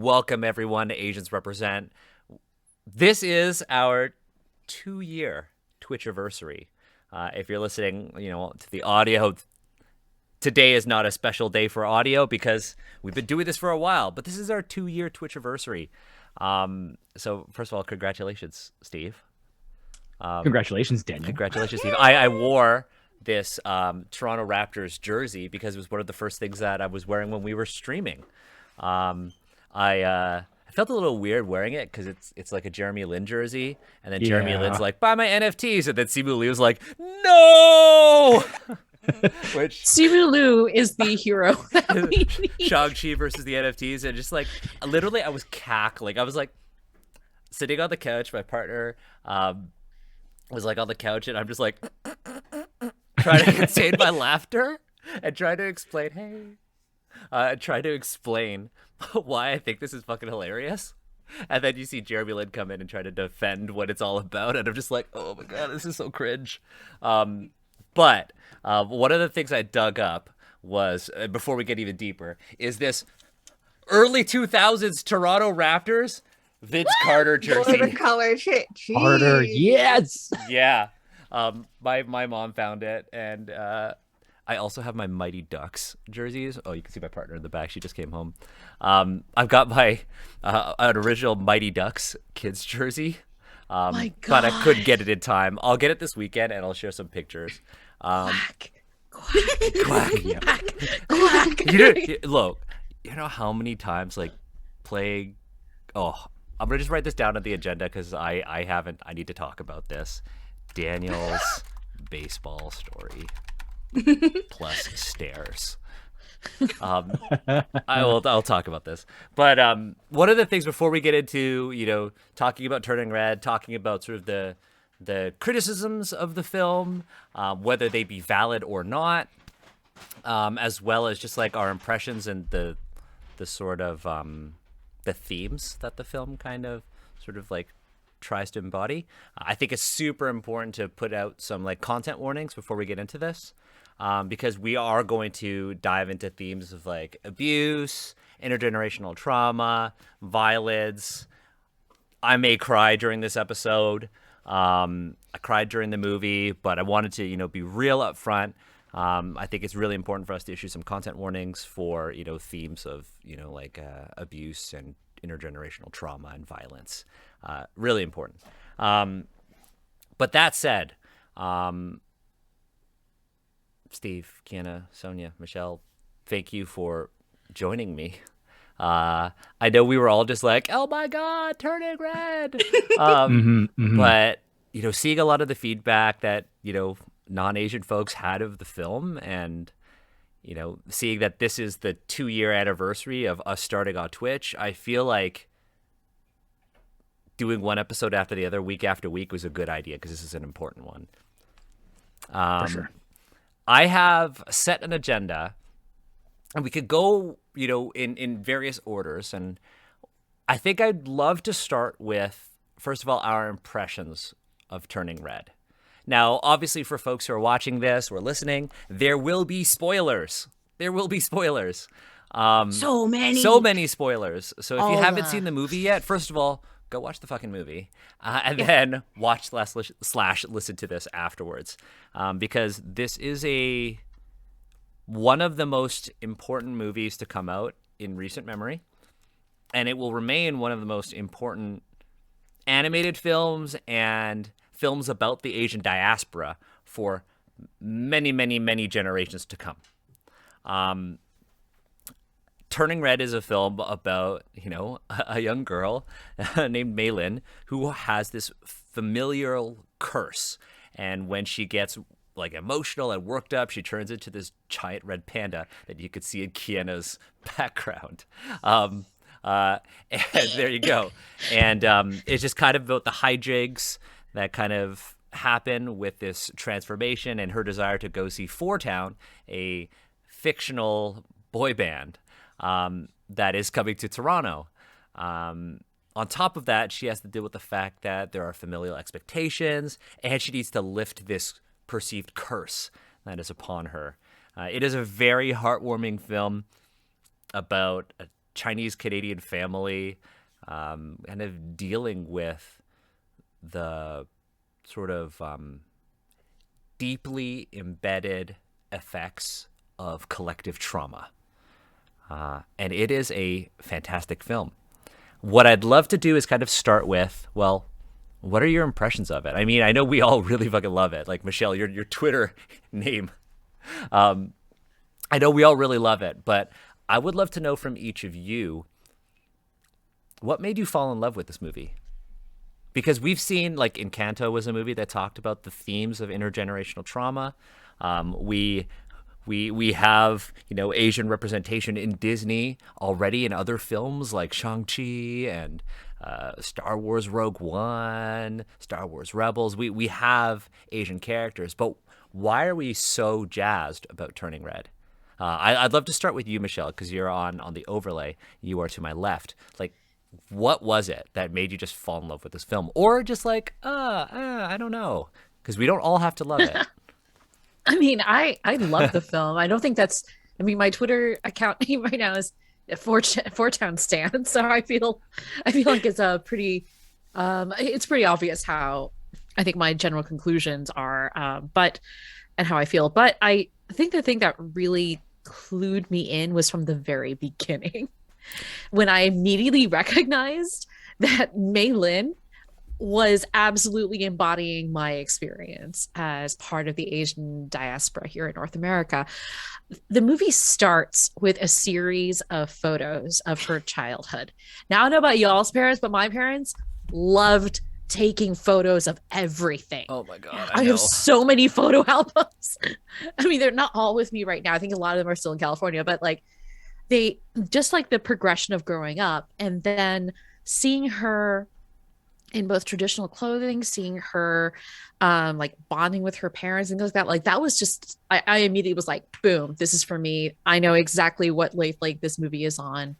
welcome everyone to Asians Represent. This is our 2-year Twitchiversary. If you're listening, to the audio, today is not a special day for audio because we've been doing this for a while, but this is our 2-year Twitchiversary. So first of all, congratulations, Steve. Congratulations, Daniel. Congratulations, Steve. I wore this Toronto Raptors jersey because it was one of the first things that I was wearing when we were streaming. I felt a little weird wearing it because it's like a Jeremy Lin jersey, and then Jeremy Lin's like, buy my NFTs, and then Simu Liu was like, no! Which Simu Liu is the hero that we need. Shang-Chi versus the NFTs, and just like literally I was cackling. I was like sitting on the couch, my partner was like on the couch, and I'm just like trying to contain my laughter and trying to explain, try to explain why I think this is fucking hilarious. And then you see Jeremy Lin come in and try to defend what it's all about, and I'm just like, oh my god, this is so cringe. But one of the things I dug up was, before we get even deeper, is this early 2000s Toronto Raptors Vince Carter jersey. The color shit. Carter, yes. Yeah. My mom found it, and I also have my Mighty Ducks jerseys. Oh, you can see my partner in the back. She just came home. I've got my an original Mighty Ducks kids jersey. My God. But I couldn't get it in time. I'll get it this weekend, and I'll share some pictures. Quack. Look, you know how many times playing. Oh, I'm gonna just write this down on the agenda because I haven't. I need to talk about this. Daniel's baseball story plus stairs. I'll talk about this, but one of the things before we get into talking about Turning Red, talking about sort of the criticisms of the film, whether they be valid or not, as well as just like our impressions and the sort of the themes that the film kind of sort of like tries to embody. I think it's super important to put out some like content warnings before we get into this. Because we are going to dive into themes of like abuse, intergenerational trauma, violence. I may cry during this episode. I cried during the movie, but I wanted to, be real up front. I think it's really important for us to issue some content warnings for, themes of, abuse and intergenerational trauma and violence. Really important. But that said, Steve, Kiana, Sonia, Michelle, thank you for joining me. I know we were all just like, oh my God, Turning Red. But, seeing a lot of the feedback that, non-Asian folks had of the film, and, seeing that this is the 2-year anniversary of us starting on Twitch, I feel like doing one episode after the other, week after week, was a good idea because this is an important one. For sure. I have set an agenda, and we could go, in various orders. And I think I'd love to start with, first of all, our impressions of Turning Red. Now, obviously, for folks who are watching this or listening, there will be spoilers. There will be spoilers. So many spoilers. So if you haven't seen the movie yet, first of all, go watch the fucking movie, and then watch / listen to this afterwards, because this is one of the most important movies to come out in recent memory, and it will remain one of the most important animated films and films about the Asian diaspora for many, many, many generations to come. Turning Red is a film about, a young girl named Maylin who has this familial curse. And when she gets like emotional and worked up, she turns into this giant red panda that you could see in Kiana's background. And there you go. And it's just kind of about the hijinks that kind of happen with this transformation and her desire to go see Four Town, a fictional boy band that is coming to Toronto. On top of that, she has to deal with the fact that there are familial expectations, and she needs to lift this perceived curse that is upon her. It is a very heartwarming film about a Chinese Canadian family, kind of dealing with the sort of deeply embedded effects of collective trauma. And it is a fantastic film. What I'd love to do is kind of start with, well, what are your impressions of it? I mean, I know we all really fucking love it. Like, Michelle, your Twitter name. I know we all really love it, but I would love to know from each of you, what made you fall in love with this movie? Because we've seen, like, Encanto was a movie that talked about the themes of intergenerational trauma. We have, Asian representation in Disney already in other films like Shang-Chi and Star Wars Rogue One, Star Wars Rebels. We have Asian characters, but why are we so jazzed about Turning Red? I'd love to start with you, Michelle, because you're on the overlay. You are to my left. Like, what was it that made you just fall in love with this film? Or just like, I don't know, because we don't all have to love it. I mean, I love the film. I don't think that's, I mean, my Twitter account name right now is Four-Town Stan. So I feel like it's a pretty, it's pretty obvious how I think my general conclusions are, and how I feel. But I think the thing that really clued me in was from the very beginning, when I immediately recognized that Mei Lin was absolutely embodying my experience as part of the Asian diaspora here in North America. The movie starts with a series of photos of her childhood. Now, I don't know about y'all's parents, but my parents loved taking photos of everything. Oh my God. I have so many photo albums. I mean, they're not all with me right now. I think a lot of them are still in California, but like, they just like the progression of growing up and then seeing her in both traditional clothing, seeing her like bonding with her parents and things like that was just, I immediately was like, boom, this is for me. I know exactly what like this movie is on.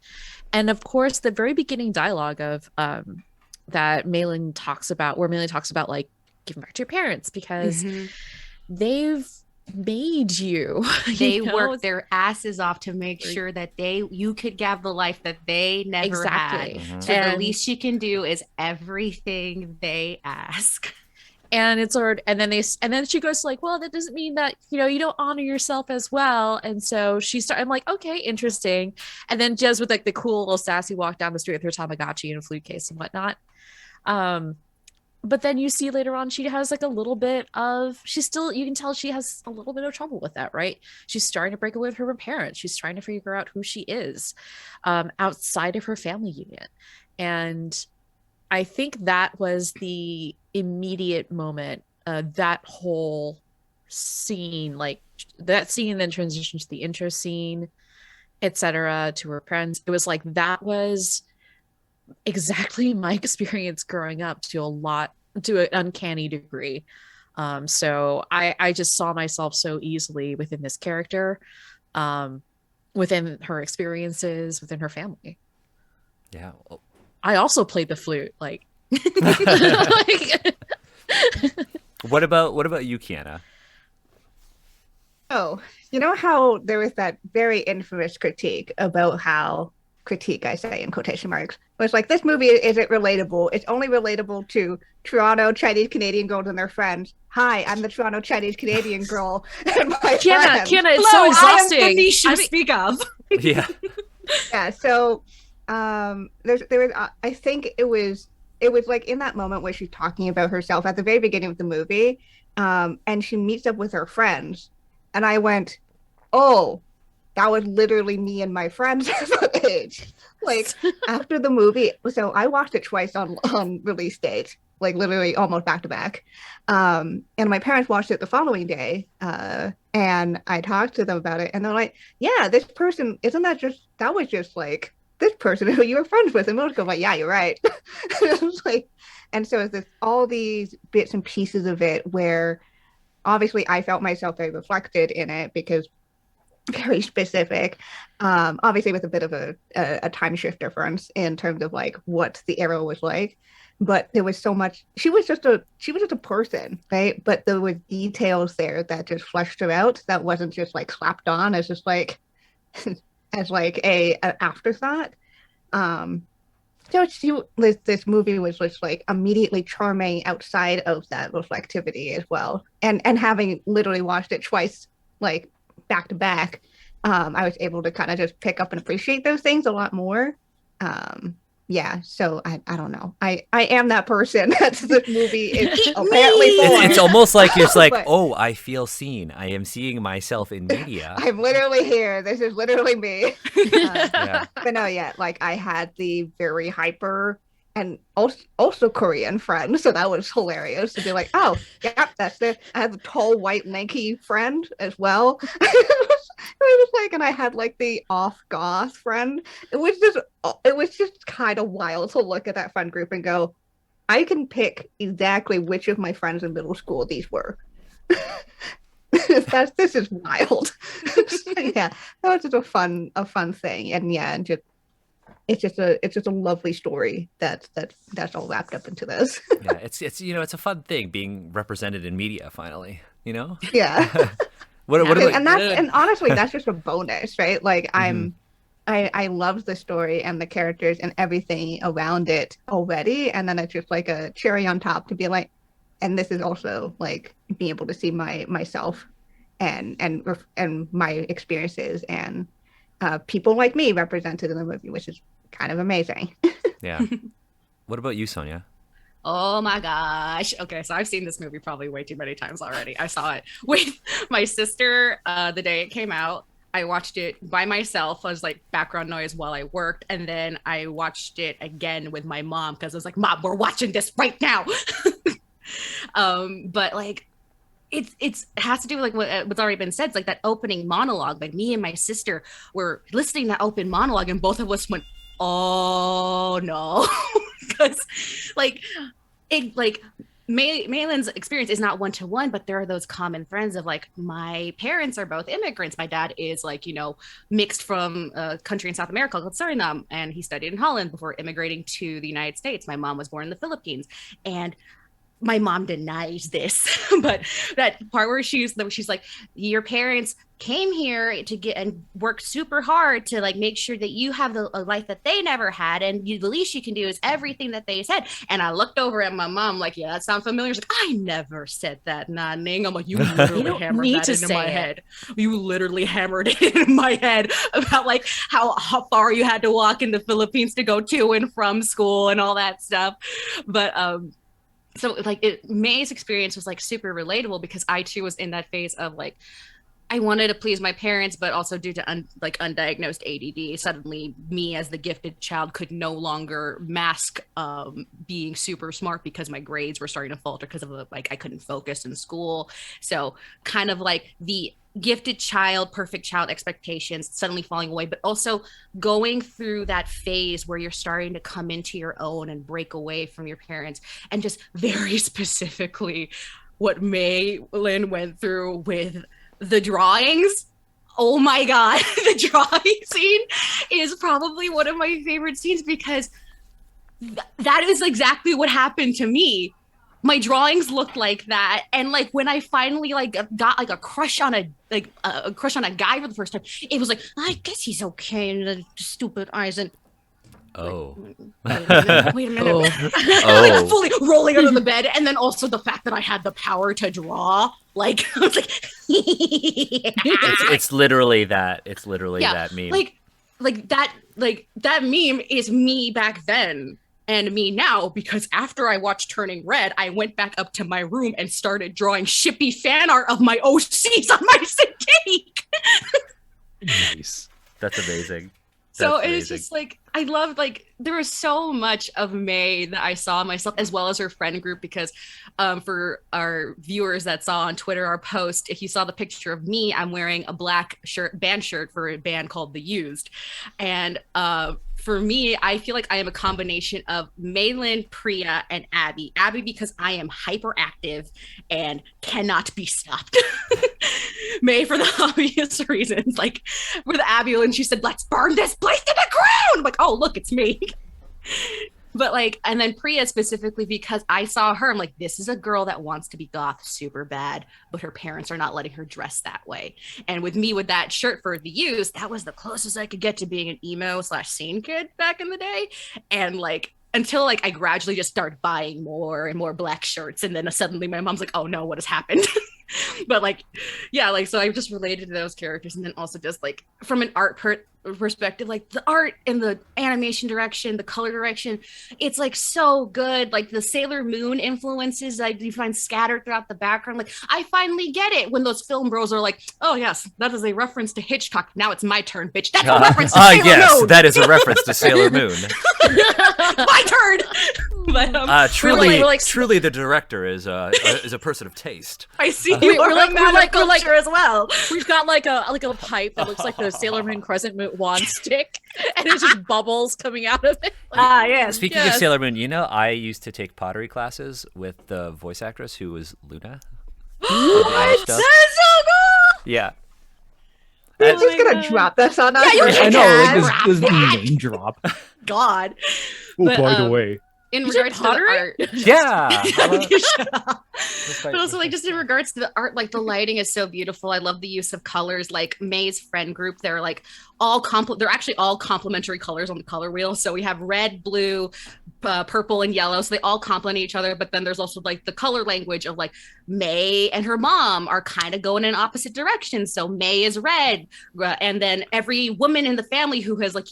And of course, the very beginning dialogue of that Malin talks about, where Malin talks about like giving back to your parents because they've made you. They worked their asses off to make sure that you could have the life that they never had. So the least you can do is everything they ask. And it's hard. And then she goes like, well, that doesn't mean that, you don't honor yourself as well. And so I'm like, okay, interesting. And then just with like the cool little sassy walk down the street with her Tamagotchi and a flute case and whatnot. But then you see later on, she has like a little bit of, you can tell she has a little bit of trouble with that, right? She's starting to break away with her parents. She's trying to figure out who she is outside of her family unit. And I think that was the immediate moment, that whole scene, like that scene then transitioned to the intro scene, etc., to her friends. It was like, that was exactly my experience growing up to an uncanny degree. So I just saw myself so easily within this character, within her experiences, within her family. Yeah. I also played the flute. Like, What about you, Kiana? Oh, you know how there was that very infamous critique about how I say in quotation marks, was like, this movie isn't relatable. It's only relatable to Toronto Chinese Canadian girls and their friends. Hi, I'm the Toronto Chinese Canadian girl and my friends. Kiana, it's so exhausting. I am the niche you speak of. Yeah. Yeah. So, there was. I think it was like in that moment where she's talking about herself at the very beginning of the movie, and she meets up with her friends, and I went, oh, that was literally me and my friends at that age. Like, after the movie, so I watched it twice on release date, like literally almost back to back. And my parents watched it the following day, and I talked to them about it, and they're like, yeah, this person, that was just like this person who you were friends with. And we'll go like, yeah, you're right. It was like, and so it's all these bits and pieces of it where obviously I felt myself very reflected in it because very specific, obviously with a bit of a time shift difference in terms of like what the era was like, but there was so much. She was just a person, right? But there were details there that just fleshed her out, that wasn't just like slapped on as just like as like a afterthought. So this movie was just like immediately charming outside of that reflectivity as well. And having literally watched it twice, like back to back, I was able to kind of just pick up and appreciate those things a lot more. Yeah, so I don't know. I am that person that this movie is apparently for. It's almost like it's like, oh, I feel seen. I am seeing myself in media. I'm literally here. This is literally me. Yeah. But no, yeah, like I had the very hyper and also Korean friend, so that was hilarious to be like, oh, yeah, that's it. I had the tall, white, lanky friend as well. It was like, and I had like the off goth friend. It was just kind of wild to look at that friend group and go, I can pick exactly which of my friends in middle school these were. This is wild. Yeah, that was just a fun thing, and yeah, and just it's just a lovely story that's all wrapped up into this. Yeah, it's it's a fun thing being represented in media finally. Yeah. What about, and honestly, that's just a bonus, right? Like I loved the story and the characters and everything around it already, and then it's just like a cherry on top to be like, and this is also like being able to see myself and my experiences and people like me represented in the movie, which is kind of amazing. Yeah. What about you, Sonia? Oh my gosh. Okay, so I've seen this movie probably way too many times already. I saw it with my sister the day it came out. I watched it by myself as like background noise while I worked. And then I watched it again with my mom because I was like, Mom, we're watching this right now. But like, it has to do with like what's already been said. It's like that opening monologue. Like me and my sister were listening to that open monologue and both of us went, oh no. Because Maylin's experience is not one-to-one, but there are those common friends of like, my parents are both immigrants. My dad is like, mixed from a country in South America called Suriname, and he studied in Holland before immigrating to the United States. My mom was born in the Philippines, and my mom denies this, but that part where she's like, your parents came here to get and worked super hard to like make sure that you have a life that they never had, and the least you can do is everything that they said. And I looked over at my mom like, yeah, that sounds familiar. She's like, I never said that, nah, Ning. I'm like, you literally hammered that into my head. You literally hammered it in my head about like how far you had to walk in the Philippines to go to and from school and all that stuff. But so like May's experience was like super relatable because I too was in that phase of like, I wanted to please my parents, but also due to undiagnosed ADD, suddenly me as the gifted child could no longer mask being super smart because my grades were starting to falter because of I couldn't focus in school. So kind of like the gifted child, perfect child expectations suddenly falling away, but also going through that phase where you're starting to come into your own and break away from your parents, and just very specifically what Maylin went through with the drawings. Oh my God, the drawing scene is probably one of my favorite scenes because that is exactly what happened to me. My drawings looked like that, and like when I finally like got like a crush on a guy for the first time, it was like, I guess he's okay, and the stupid eyes and oh, wait a minute. Like fully rolling under the bed, and then also the fact that I had the power to draw. Like I was like, it's literally that. It's literally that meme. Like that meme is me back then and me now, because after I watched Turning Red, I went back up to my room and started drawing shippy fan art of my OCs on my cake. Nice. That's amazing. So it was just like, I loved, like, there was so much of May that I saw myself, as well as her friend group, because for our viewers that saw on Twitter our post, if you saw the picture of me, I'm wearing a black band shirt for a band called The Used. And for me, I feel like I am a combination of Maylin, Priya, and Abby. Abby because I am hyperactive and cannot be stopped. May for the obvious reasons, like with Abby when she said, let's burn this place to the ground. I'm like, oh, look, it's me. But like, and then Priya specifically, because I saw her, I'm like, this is a girl that wants to be goth super bad, but her parents are not letting her dress that way. And with me with that shirt for the use, that was the closest I could get to being an emo/scene kid back in the day. And like, until like I gradually just started buying more and more black shirts, and then suddenly my mom's like, oh no, what has happened? But like, yeah, like, so I just related to those characters. And then also just like from an art perspective, like the art and the animation direction, the color direction, it's like so good. Like the Sailor Moon influences like you find scattered throughout the background. Like I finally get it when those film bros are like, oh yes, that is a reference to Hitchcock, now it's my turn, bitch. That's a reference to Sailor yes, Moon. That is a reference to Sailor Moon. My turn. But, truly the director is a person of taste. I see. We're like as well. We've got like a pipe that looks like the Sailor Moon crescent moon wand stick, and it's just bubbles coming out of it. Yes. Speaking of Sailor Moon, I used to take pottery classes with the voice actress who was Luna. What? That's so cool. Yeah. You're just gonna drop this on us. Yeah, I know, like this name drop. God. Oh, But, by the way. In regards to the art, Yeah. but also like just in regards to the art, like the lighting is so beautiful. I love the use of colors. Like May's friend group, they're like they're actually all complementary colors on the color wheel. So we have red, blue, purple, and yellow. So they all complement each other. But then there's also like the color language of like May and her mom are kind of going in opposite directions. So May is red, and then every woman in the family who has like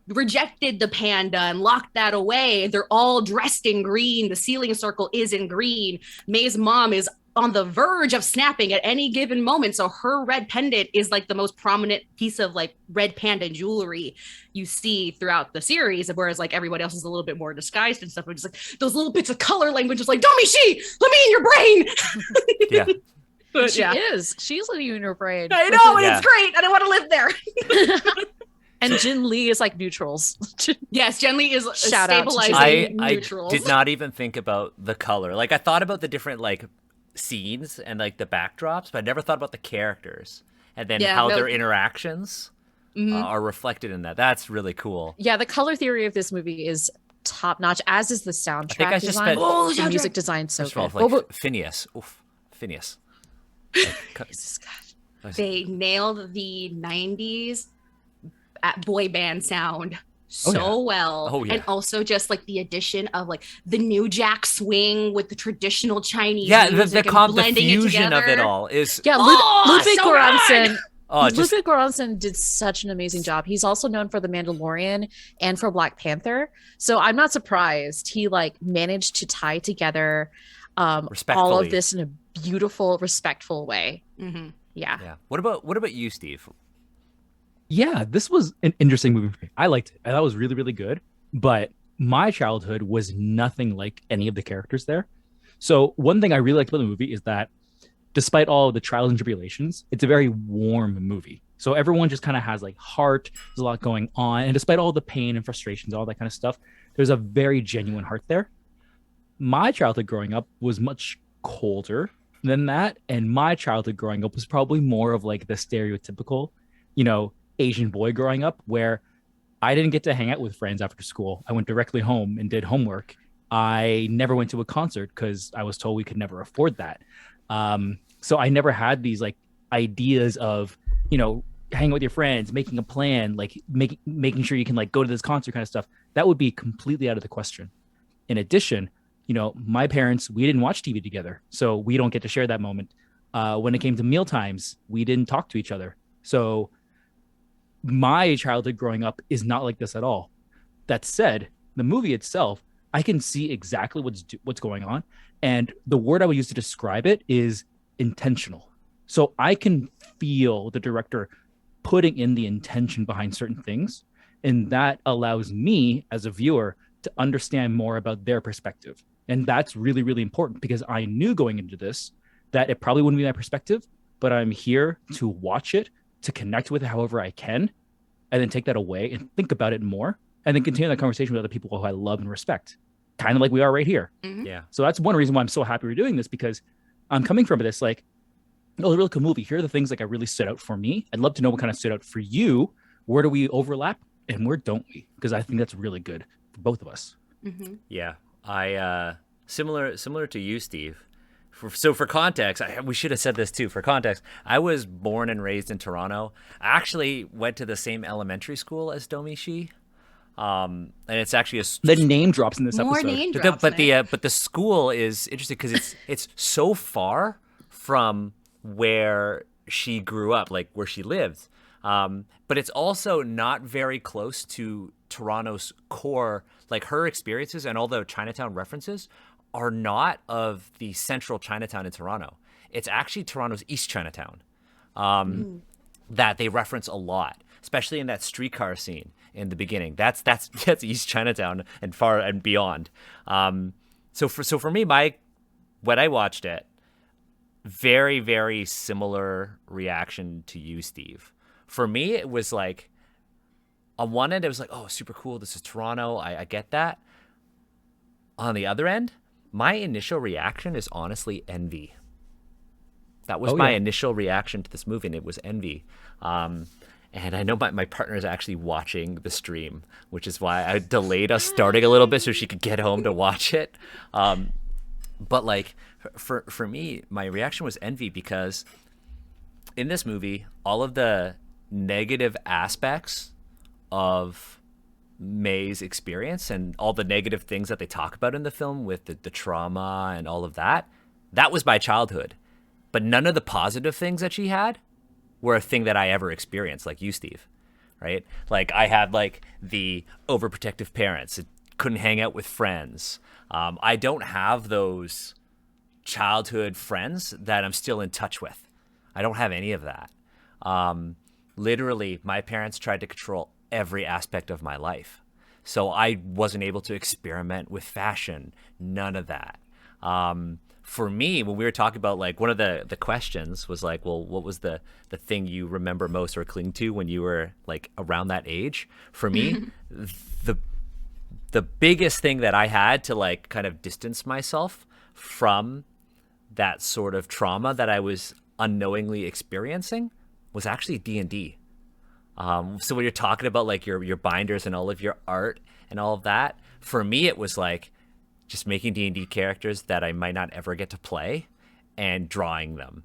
rejected the panda and locked that away, they're all dressed in green. The ceiling circle is in green. May's mom is on the verge of snapping at any given moment, so her red pendant is like the most prominent piece of like red panda jewelry you see throughout the series, whereas like everybody else is a little bit more disguised and stuff. It's like those little bits of color language is like, don't be she, let me in your brain. Yeah. But She's living in her brain. I know, and it's great. I don't want to live there. And Jin Lee is like neutrals. Yes, Jen Lee is Shout out to stabilizing I neutrals. did not even think about the color. Like I thought about the different like scenes and like the backdrops, but I never thought about the characters and then how their interactions are reflected in that. That's really cool. Yeah, the color theory of this movie is top notch, as is the soundtrack I think I just design. spent The music design so First of good. all, like Phineas. Oof, Phineas. Jesus God. They nailed the 90s boy band sound so well. Oh, yeah. And also just like the addition of like the new jack swing with the traditional Chinese the music and blending fusion it of it all is Ludwig so Göransson. just Ludwig Göransson did such an amazing job. He's also known for The Mandalorian and for Black Panther. So I'm not surprised he like managed to tie together all of this in a beautiful, respectful way. Mm-hmm. Yeah. What about you, Steve? Yeah, this was an interesting movie for me. I liked it. I thought it was really, really good. But my childhood was nothing like any of the characters there. So one thing I really liked about the movie is that despite all the trials and tribulations, it's a very warm movie. So everyone just kind of has like heart. There's a lot going on. And despite all the pain and frustrations, all that kind of stuff, there's a very genuine heart there. My childhood growing up was much colder than that. And my childhood growing up was probably more of like the stereotypical, Asian boy growing up, where I didn't get to hang out with friends after school. I went directly home and did homework. I never went to a concert because I was told we could never afford that. So I never had these like ideas of, hanging out with your friends, making a plan, like making sure you can like go to this concert kind of stuff. That would be completely out of the question. In addition, my parents, we didn't watch TV together, so we don't get to share that moment. When it came to meal times, we didn't talk to each other. So my childhood growing up is not like this at all. That said, the movie itself, I can see exactly what's going on. And the word I would use to describe it is intentional. So I can feel the director putting in the intention behind certain things. And that allows me as a viewer to understand more about their perspective. And that's really, really important because I knew going into this that it probably wouldn't be my perspective, but I'm here to watch it, to connect with it however I can, and then take that away and think about it more, and then continue that conversation with other people who I love and respect, kind of like we are right here. Mm-hmm. Yeah. So that's one reason why I'm so happy we're doing this, because I'm coming from this like, it's a really cool movie. Here are the things like that really stood out for me. I'd love to know what kind of stood out for you. Where do we overlap and where don't we? Because I think that's really good for both of us. Yeah, I similar to you, Steve. For context, we should have said this too. For context, I was born and raised in Toronto. I actually went to the same elementary school as Domi Shi, and it's actually The name drops in this More episode. name drops. but the school is interesting because it's so far from where she grew up, like where she lived. But it's also not very close to Toronto's core. Like her experiences and all the Chinatown references are not of the central Chinatown in Toronto. It's actually Toronto's East Chinatown that they reference a lot, especially in that streetcar scene in the beginning. That's East Chinatown and far and beyond. So for me, when I watched it, very, very similar reaction to you, Steve. For me, it was like, on one end, it was like, oh, super cool. This is Toronto. I get that. On the other end, my initial reaction is honestly envy. That was my initial reaction to this movie, and it was envy. And I know my partner is actually watching the stream, which is why I delayed us starting a little bit so she could get home to watch it. But like for me, my reaction was envy because in this movie, all of the negative aspects of May's experience and all the negative things that they talk about in the film with the trauma and all of that, that was my childhood. But none of the positive things that she had were a thing that I ever experienced, like you, Steve, right? Like I had like the overprotective parents, couldn't hang out with friends. I don't have those childhood friends that I'm still in touch with. I don't have any of that. Literally, my parents tried to control every aspect of my life. So I wasn't able to experiment with fashion, none of that. For me, when we were talking about like one of the questions was like, well, what was the thing you remember most or cling to when you were like around that age? For me, the biggest thing that I had to like kind of distance myself from that sort of trauma that I was unknowingly experiencing was actually D&D. So when you're talking about like your binders and all of your art and all of that, for me it was like just making D&D characters that I might not ever get to play and drawing them.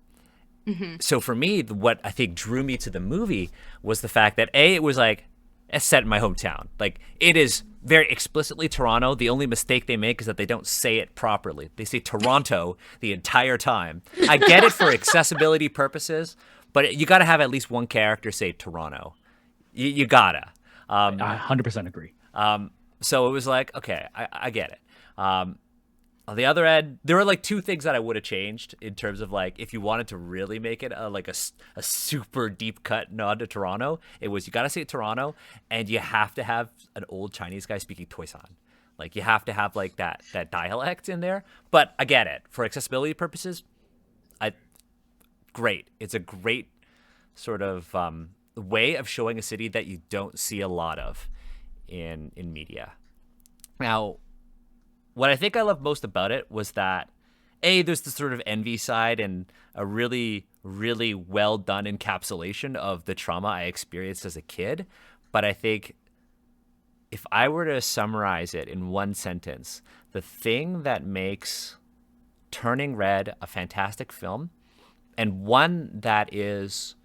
So for me, what I think drew me to the movie was the fact that it was like it's set in my hometown. Like it is very explicitly Toronto. The only mistake they make is that they don't say it properly. They say Toronto the entire time. I get it for accessibility purposes, but you got to have at least one character say Toronto. You gotta. I 100% agree. So it was like, okay, I get it. On the other end, there were like two things that I would have changed in terms of like if you wanted to really make it a super deep cut nod to Toronto, it was you got to say Toronto and you have to have an old Chinese guy speaking Toisan. Like you have to have like that dialect in there. But I get it. For accessibility purposes, great. It's a great sort of way of showing a city that you don't see a lot of in media. Now, what I think I loved most about it was that, there's the sort of envy side and a really, really well done encapsulation of the trauma I experienced as a kid. But I think if I were to summarize it in one sentence, the thing that makes Turning Red a fantastic film and one that is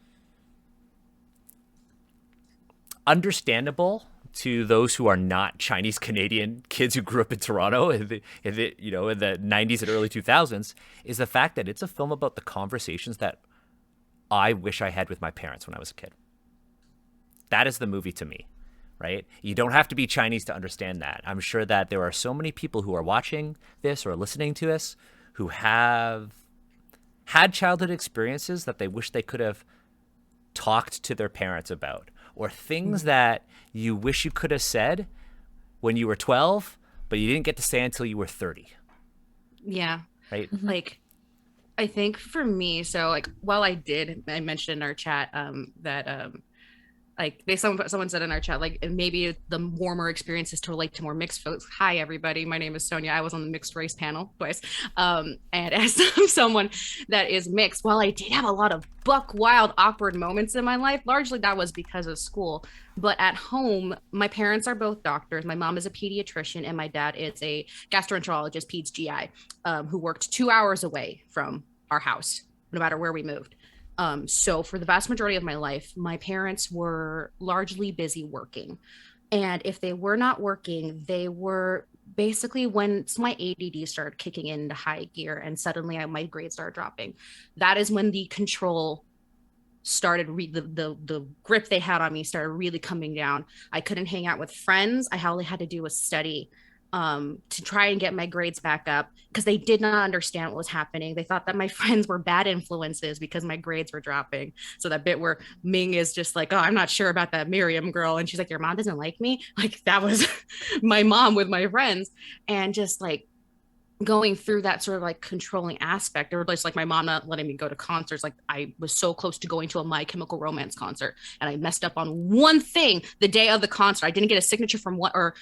understandable to those who are not Chinese Canadian kids who grew up in Toronto in the 90s and early 2000s is the fact that it's a film about the conversations that I wish I had with my parents when I was a kid. That is the movie to me, right? You don't have to be Chinese to understand that. I'm sure that there are so many people who are watching this or listening to us who have had childhood experiences that they wish they could have talked to their parents about, or things that you wish you could have said when you were 12, but you didn't get to say until you were 30. Yeah. Right? Like, I think for me, so like, while I mentioned in our chat that like someone said in our chat, like, and maybe the warmer experience is to relate to more mixed folks. Hi everybody, my name is Sonia. I was on the mixed race panel twice, and as someone that is mixed, while I did have a lot of buck wild awkward moments in my life, largely that was because of school. But at home, my parents are both doctors. My mom is a pediatrician and my dad is a gastroenterologist, peds GI, who worked 2 hours away from our house no matter where we moved. So for the vast majority of my life, my parents were largely busy working. And if they were not working, they were basically, once my ADD started kicking into high gear and suddenly my grades started dropping, that is when the control started, the grip they had on me started really coming down. I couldn't hang out with friends. All I had to do was study to try and get my grades back up, because they did not understand what was happening. They thought that my friends were bad influences because my grades were dropping. So that bit where Ming is just like, oh, I'm not sure about that Miriam girl. And she's like, your mom doesn't like me. Like that was my mom with my friends. And just like going through that sort of like controlling aspect, or just like my mom not letting me go to concerts. Like I was so close to going to a My Chemical Romance concert and I messed up on one thing the day of the concert. I didn't get a signature from what, or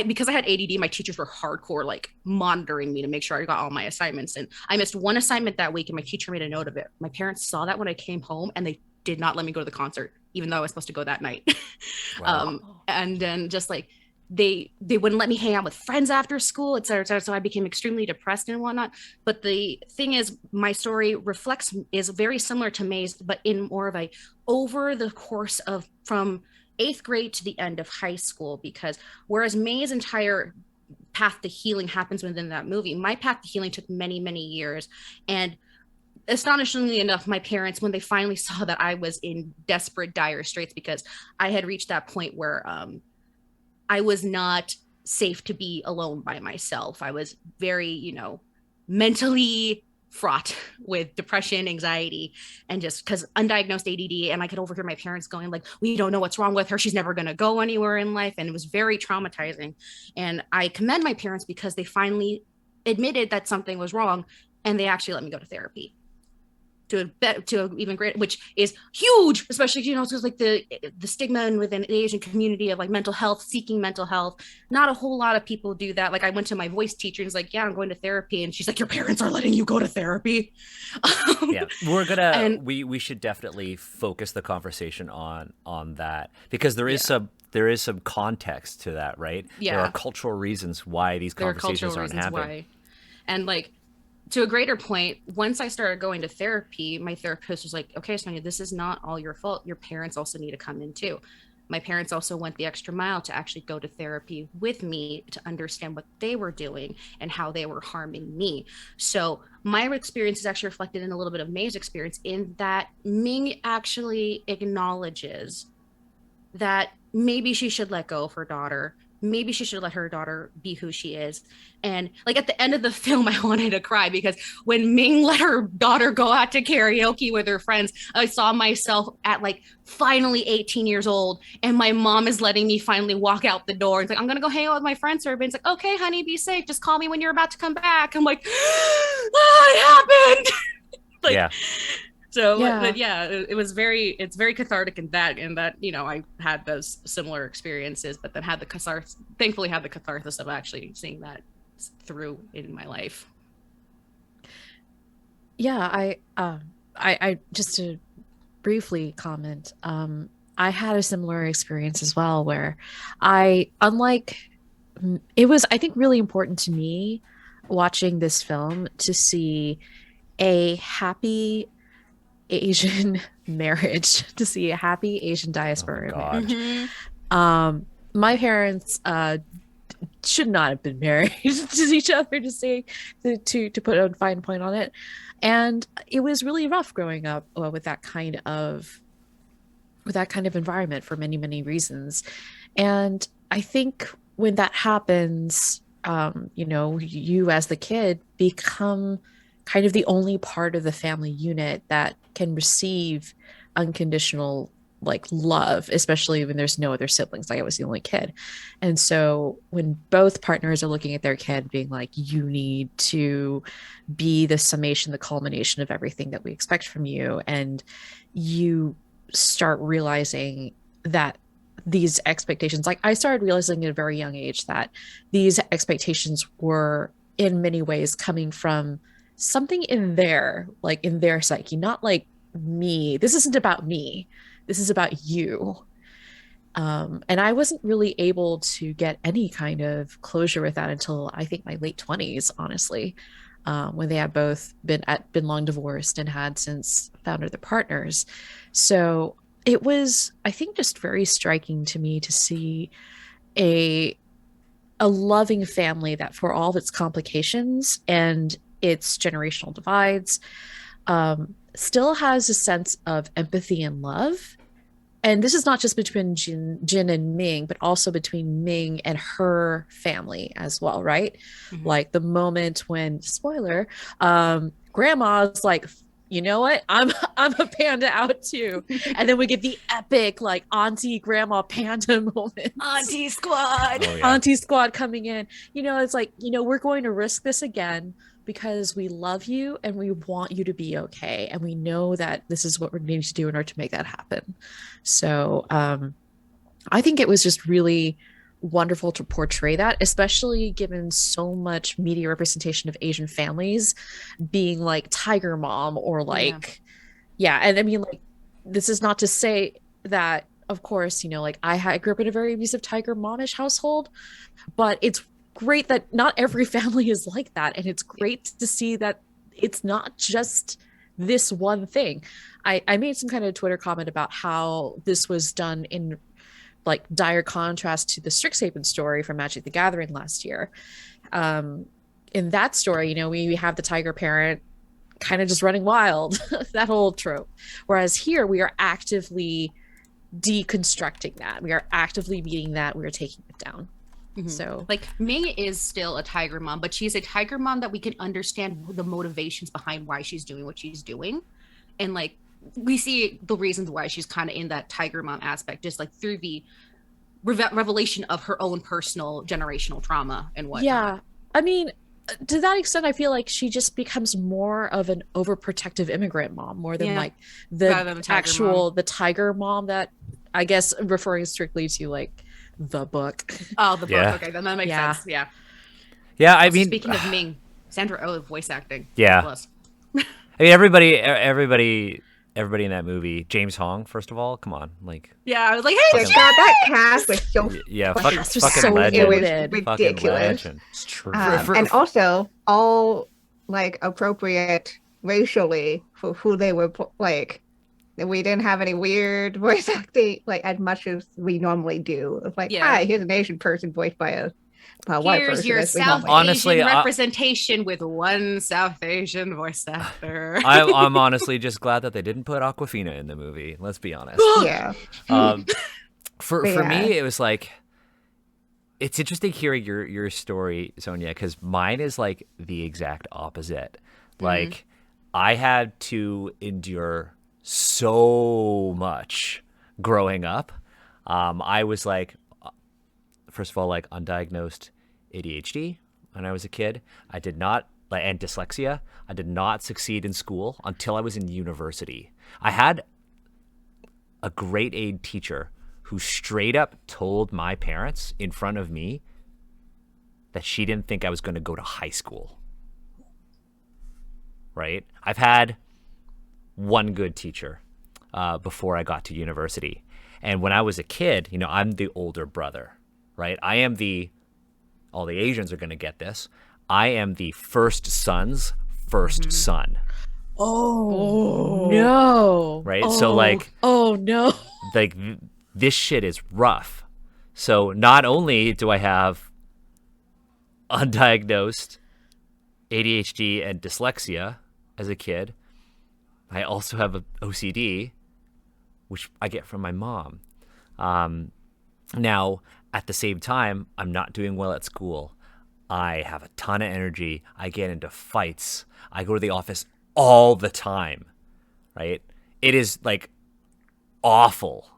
because I had ADD, my teachers were hardcore, like monitoring me to make sure I got all my assignments. And I missed one assignment that week and my teacher made a note of it. My parents saw that when I came home and they did not let me go to the concert, even though I was supposed to go that night. Wow. And then just like, they wouldn't let me hang out with friends after school, et cetera, et cetera. So I became extremely depressed and whatnot. But the thing is, my story is very similar to May's, but in more of a over the course of from 8th grade to the end of high school, because whereas May's entire path to healing happens within that movie, my path to healing took many, many years. And astonishingly enough, my parents, when they finally saw that I was in desperate, dire straits, because I had reached that point where I was not safe to be alone by myself. I was very, mentally fraught with depression, anxiety, and just because undiagnosed ADD. And I could overhear my parents going like, we don't know what's wrong with her. She's never going to go anywhere in life. And it was very traumatizing. And I commend my parents because they finally admitted that something was wrong. And they actually let me go to therapy. To even greater, which is huge, especially because like the stigma within the Asian community of like mental health, seeking mental health. Not a whole lot of people do that. Like I went to my voice teacher and was like, yeah, I'm going to therapy, and she's like, your parents are letting you go to therapy. Yeah, we're gonna we should definitely focus the conversation on that, because there is some context to that, right? Yeah, there are cultural reasons why these conversations aren't happening. And like, to a greater point, once I started going to therapy, my therapist was like, okay, Sonia, this is not all your fault. Your parents also need to come in too. My parents also went the extra mile to actually go to therapy with me to understand what they were doing and how they were harming me. So my experience is actually reflected in a little bit of May's experience, in that Ming actually acknowledges that maybe she should let go of her daughter. Maybe she should let her daughter be who she is. And like at the end of the film, I wanted to cry, because when Ming let her daughter go out to karaoke with her friends, I saw myself at like finally 18 years old, and my mom is letting me finally walk out the door. It's like, I'm going to go hang out with my friends for a bit. It's like, okay, honey, be safe. Just call me when you're about to come back. I'm like, oh, it happened. Like, yeah. So, yeah. But yeah, it's very cathartic in that, I had those similar experiences, but then thankfully had the catharsis of actually seeing that through in my life. Yeah, I just to briefly comment, I had a similar experience as well, where it was, I think, really important to me watching this film to see a happy Asian marriage, to see a happy Asian diaspora marriage. Mm-hmm. My parents should not have been married to each other, to put a fine point on it. And it was really rough growing up with that kind of environment for many, many reasons. And I think when that happens, you as the kid become kind of the only part of the family unit that can receive unconditional love, especially when there's no other siblings. Like I was the only kid. And so when both partners are looking at their kid being like, you need to be the summation, the culmination of everything that we expect from you, and you start realizing that these expectations, like I started realizing at a very young age that these expectations were in many ways coming from something in their, like in their psyche, not like me. This isn't about me. This is about you. And I wasn't really able to get any kind of closure with that until I think my late 20s, honestly, when they had both been long divorced and had since found other partners. So it was, I think, just very striking to me to see a a loving family that, for all of its complications and its generational divides, still has a sense of empathy and love. And this is not just between Jin and Ming, but also between Ming and her family as well, right? Mm-hmm. Like the moment when, spoiler, grandma's like, you know what? I'm a panda out too. And then we get the epic like auntie grandma panda moment. Auntie squad. Oh, yeah. Auntie squad coming in. You know, it's like, you know, we're going to risk this again because we love you and we want you to be okay. And we know that this is what we're needing to do in order to make that happen. So I think it was just really wonderful to portray that, especially given so much media representation of Asian families being like tiger mom or like, yeah. And I mean, like, this is not to say that, of course, you know, like I grew up in a very abusive tiger momish household, but it's great that not every family is like that. And it's great to see that it's not just this one thing. I made some kind of Twitter comment about how this was done in like dire contrast to the Strixhaven story from Magic the Gathering last year. In that story, you know, we have the tiger parent kind of just running wild, that whole trope. Whereas here we are actively deconstructing that. We are actively meeting that. We are taking it down. Mm-hmm. So like Ming is still a tiger mom, but she's a tiger mom that we can understand the motivations behind why she's doing what she's doing. And like, we see the reasons why she's kind of in that tiger mom aspect, just like through the revelation of her own personal generational trauma and whatnot. Yeah. I mean, to that extent, I feel like she just becomes more of an overprotective immigrant mom, more than like the actual, the tiger mom that, I guess, referring strictly to like the book. Oh, the book. Okay, then that makes sense. Yeah. Yeah, I also, mean, speaking of Ming, Sandra Oh voice acting. Yeah. I mean, everybody in that movie, James Hong, first of all, come on, like. Yeah, I was like, hey, God, that cast was so. Fucking so legend. It was ridiculous. It's true. And also all like appropriate racially for who they were like. We didn't have any weird voice acting like as much as we normally do. It's like, hi, here's an Asian person voiced by a white person. Here's your South Asian representation with one South Asian voice actor. I'm honestly just glad that they didn't put Awkwafina in the movie. Let's be honest. Yeah. For me, it was like, it's interesting hearing your story, Sonia, because mine is like the exact opposite. Like, I had to endure so much growing up. I was like, first of all, like undiagnosed ADHD when I was a kid. I did not, and dyslexia. I did not succeed in school until I was in university. I had a grade 8 teacher who straight up told my parents in front of me that she didn't think I was going to go to high school. Right? I've had one good teacher before I got to university. And when I was a kid, you know, I'm the older brother, right? I am all the Asians are going to get this. I am the first son's first son. Oh, no. Right? So like, oh no. Like this shit is rough. So not only do I have undiagnosed ADHD and dyslexia as a kid, I also have a OCD, which I get from my mom. Now, at the same time, I'm not doing well at school. I have a ton of energy. I get into fights. I go to the office all the time, right? It is like awful,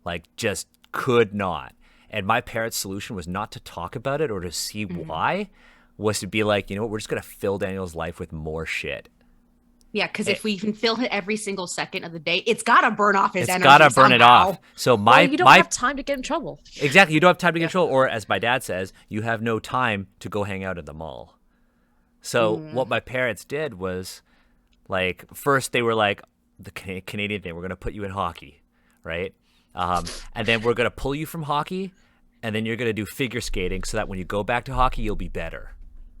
like just could not. And my parents' solution was not to talk about it or to see why, was to be like, you know what, we're just going to fill Daniel's life with more shit. Yeah, because if we can feel it every single second of the day, it's gotta burn off his energy. It's gotta burn it somehow. off. So you don't have time to get in trouble. Exactly, you don't have time to get in trouble, or as my dad says, you have no time to go hang out at the mall. So what my parents did was, like, first they were like, the Canadian thing, we're gonna put you in hockey, right? And then we're gonna pull you from hockey, and then you're gonna do figure skating, so that when you go back to hockey, you'll be better.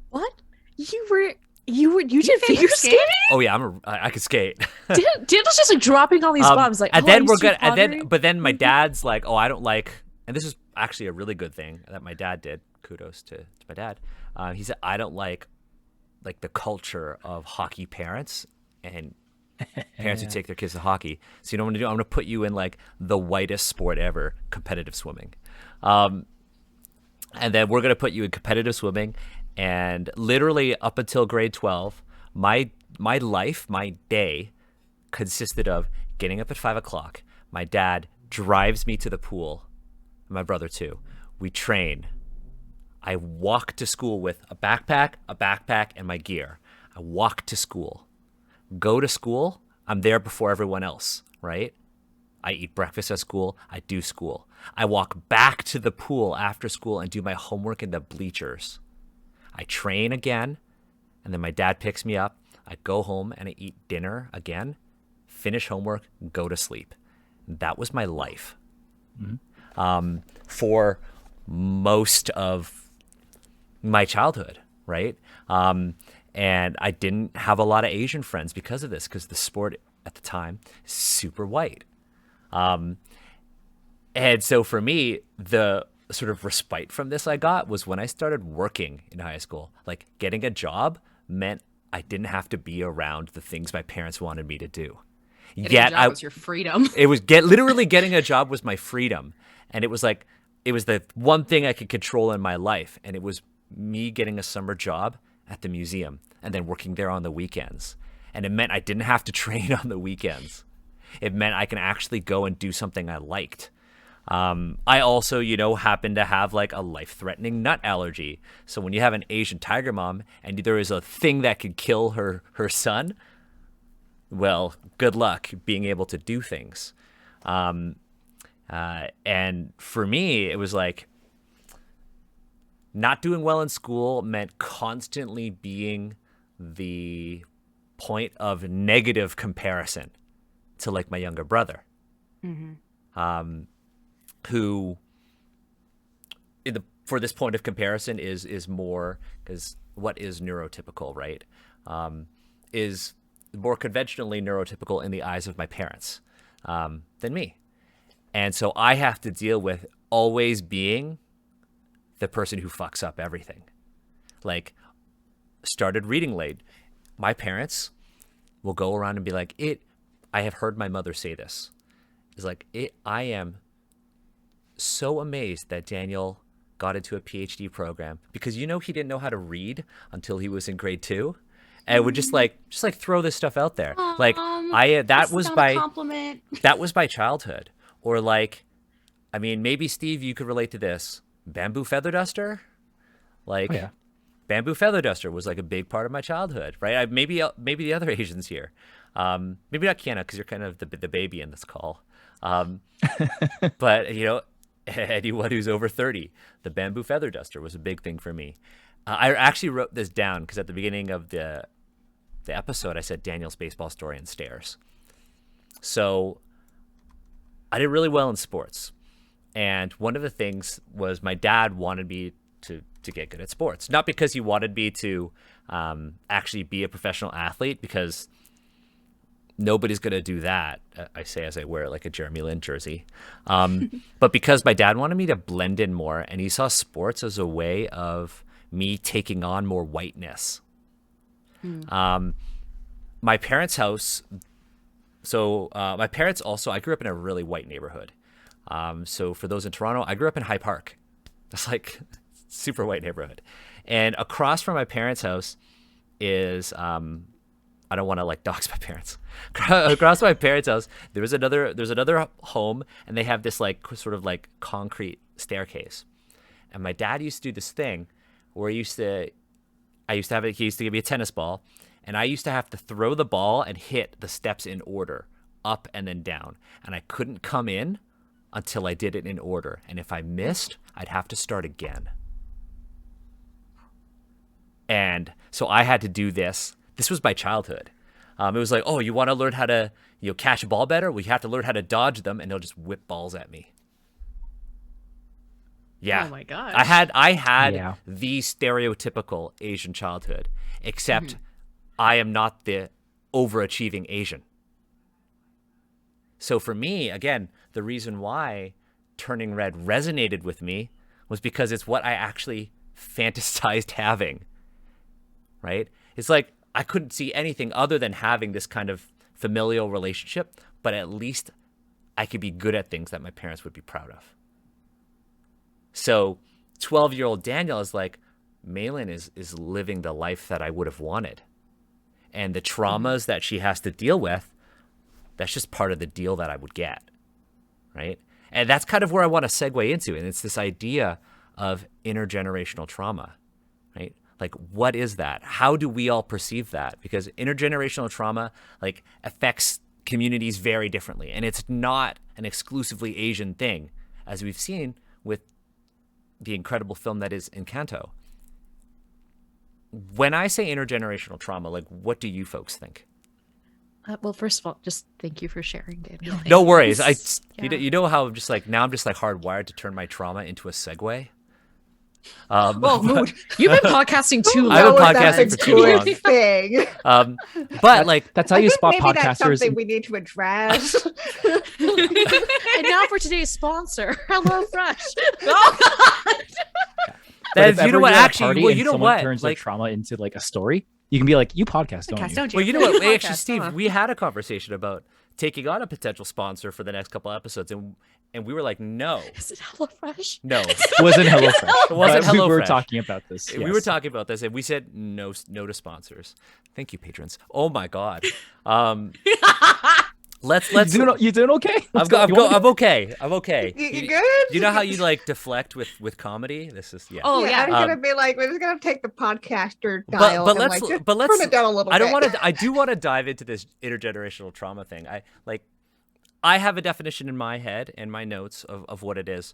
What? You did figure skating? Oh yeah, I could skate. Daniel's just like dropping all these bombs, like, and oh, then are we're you gonna, and pottery? then, but then my dad's like, oh, I don't like, and this is actually a really good thing that my dad did. Kudos to my dad. He said, I don't like the culture of hockey parents and parents who take their kids to hockey. So you know what I'm gonna do? I'm gonna put you in like the whitest sport ever, competitive swimming. And then we're gonna put you in competitive swimming. And literally up until grade 12, my life, my day consisted of getting up at 5 o'clock. My dad drives me to the pool, my brother too. We train. I walk to school with a backpack, and my gear. I walk to school. Go to school. I'm there before everyone else, right? I eat breakfast at school. I do school. I walk back to the pool after school and do my homework in the bleachers. I train again, and then my dad picks me up. I go home and I eat dinner again, finish homework, go to sleep. That was my life for most of my childhood, right? And I didn't have a lot of Asian friends because of this, because the sport at the time is super white. And so for me, the sort of respite from this I got was when I started working in high school. Like, getting a job meant I didn't have to be around the things my parents wanted me to do. Getting a job was your freedom. It was literally getting a job was my freedom. And it was like, it was the one thing I could control in my life. And it was me getting a summer job at the museum and then working there on the weekends. And it meant I didn't have to train on the weekends. It meant I can actually go and do something I liked. I also, happen to have like a life-threatening nut allergy. So when you have an Asian tiger mom and there is a thing that could kill her son, well, good luck being able to do things. And for me, it was like, not doing well in school meant constantly being the point of negative comparison to like my younger brother. Who for this point of comparison is more, because what is neurotypical, right? Is more conventionally neurotypical in the eyes of my parents than me. And so I have to deal with always being the person who fucks up everything. Like, started reading late. My parents will go around and be like, I have heard my mother say this. It's like, I am so amazed that Daniel got into a PhD program, because he didn't know how to read until he was in grade 2, and would just throw this stuff out there. Like, that was my compliment. That was my childhood. Or like, I mean, maybe Steve, you could relate to this. Bamboo feather duster, like, Oh, yeah. Bamboo feather duster was like a big part of my childhood, right? Maybe the other Asians here, maybe not Kiana, because you're kind of the baby in this call. But anyone who's over 30, the bamboo feather duster was a big thing for me. I actually wrote this down because at the beginning of the episode, I said Daniel's baseball story and stairs. So I did really well in sports. And one of the things was my dad wanted me to get good at sports. Not because he wanted me to actually be a professional athlete, because nobody's going to do that, I say as I wear like a Jeremy Lin jersey. But because my dad wanted me to blend in more, and he saw sports as a way of me taking on more whiteness. My parents' house, my parents also, I grew up in a really white neighborhood. So for those in Toronto, I grew up in High Park. That's like super white neighborhood. And across from my parents' house is, I don't want to like dox my parents. Across my parents' house, there's another home, and they have this like sort of like concrete staircase. And my dad used to do this thing where he used to give me a tennis ball, And I used to have to throw the ball and hit the steps in order, up and then down. And I couldn't come in until I did it in order. And if I missed, I'd have to start again. And so I had to do this. This was my childhood. It was like, oh, you want to learn how to catch a ball better? Well, you have to learn how to dodge them, and they'll just whip balls at me. Yeah. Oh my god. I had the stereotypical Asian childhood, except I am not the overachieving Asian. So for me, again, the reason why Turning Red resonated with me was because it's what I actually fantasized having, right? It's like I couldn't see anything other than having this kind of familial relationship, but at least I could be good at things that my parents would be proud of. So 12-year-old Daniel is like, Malin is living the life that I would have wanted. And the traumas that she has to deal with, that's just part of the deal that I would get, right? And that's kind of where I want to segue into. And it's this idea of intergenerational trauma, right? Like, what is that? How do we all perceive that? Because intergenerational trauma, like, affects communities very differently. And it's not an exclusively Asian thing, as we've seen with the incredible film that is Encanto. When I say intergenerational trauma, like, what do you folks think? Well, first of all, just thank you for sharing, Daniel. No worries. You know how I'm just like hardwired to turn my trauma into a segue. Mood. You've been podcasting too long. I've been podcasting for too long. Thing. But like, that's how you spot maybe podcasters. That's something we need to address. And now for today's sponsor, HelloFresh. You know what? Actually, well, you know what? Turns like trauma into like a story. You can be like, you podcast, don't you? Well, you know what? Actually, Steve, we had a conversation about taking on a potential sponsor for the next couple episodes, and we were like, no. Is it HelloFresh? No, it wasn't HelloFresh. It wasn't HelloFresh. We were talking about this. We were talking about this, and we said no to sponsors. Thank you, patrons. Oh my God. Let's. You doing okay? I'm okay. I'm okay. You good? You know how you like deflect with comedy? This is Oh yeah. I'm gonna be like, we're just gonna take the podcaster dial. But let's turn it down a little bit. I do want to dive into this intergenerational trauma thing. I have a definition in my head and my notes of what it is,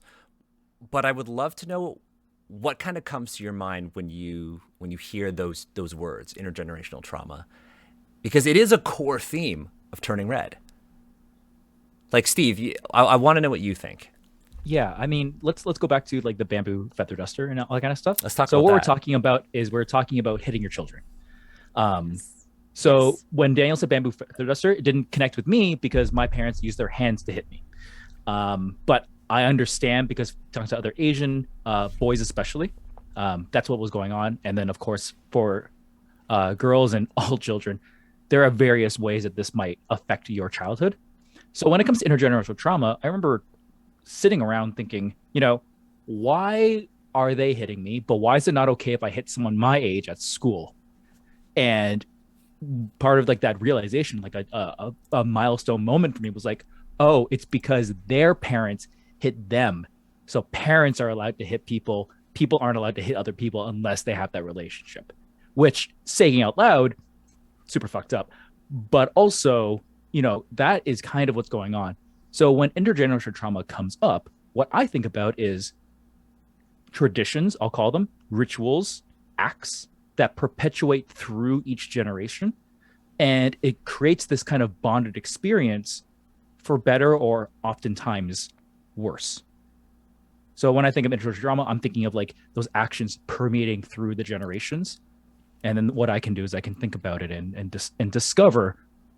but I would love to know what kind of comes to your mind when you hear those words, intergenerational trauma, because it is a core theme of Turning Red. Like, Steve, I want to know what you think. Yeah, I mean, let's go back to like the bamboo feather duster and all that kind of stuff. Let's talk about that. So what we're talking about hitting your children. So when Daniel said bamboo feather duster, it didn't connect with me because my parents used their hands to hit me. But I understand because talking to other Asian boys especially, that's what was going on. And then of course for girls and all children, there are various ways that this might affect your childhood. So when it comes to intergenerational trauma, I remember sitting around thinking, why are they hitting me? But why is it not okay if I hit someone my age at school? And part of like that realization, like a milestone moment for me was like, oh, it's because their parents hit them. So parents are allowed to hit people. People aren't allowed to hit other people unless they have that relationship, which, saying out loud, super fucked up. But also, that is kind of what's going on. So when intergenerational trauma comes up, what I think about is traditions, I'll call them, rituals, acts that perpetuate through each generation. And it creates this kind of bonded experience for better or oftentimes worse. So when I think of intergenerational trauma, I'm thinking of like those actions permeating through the generations. And then what I can do is I can think about it and discover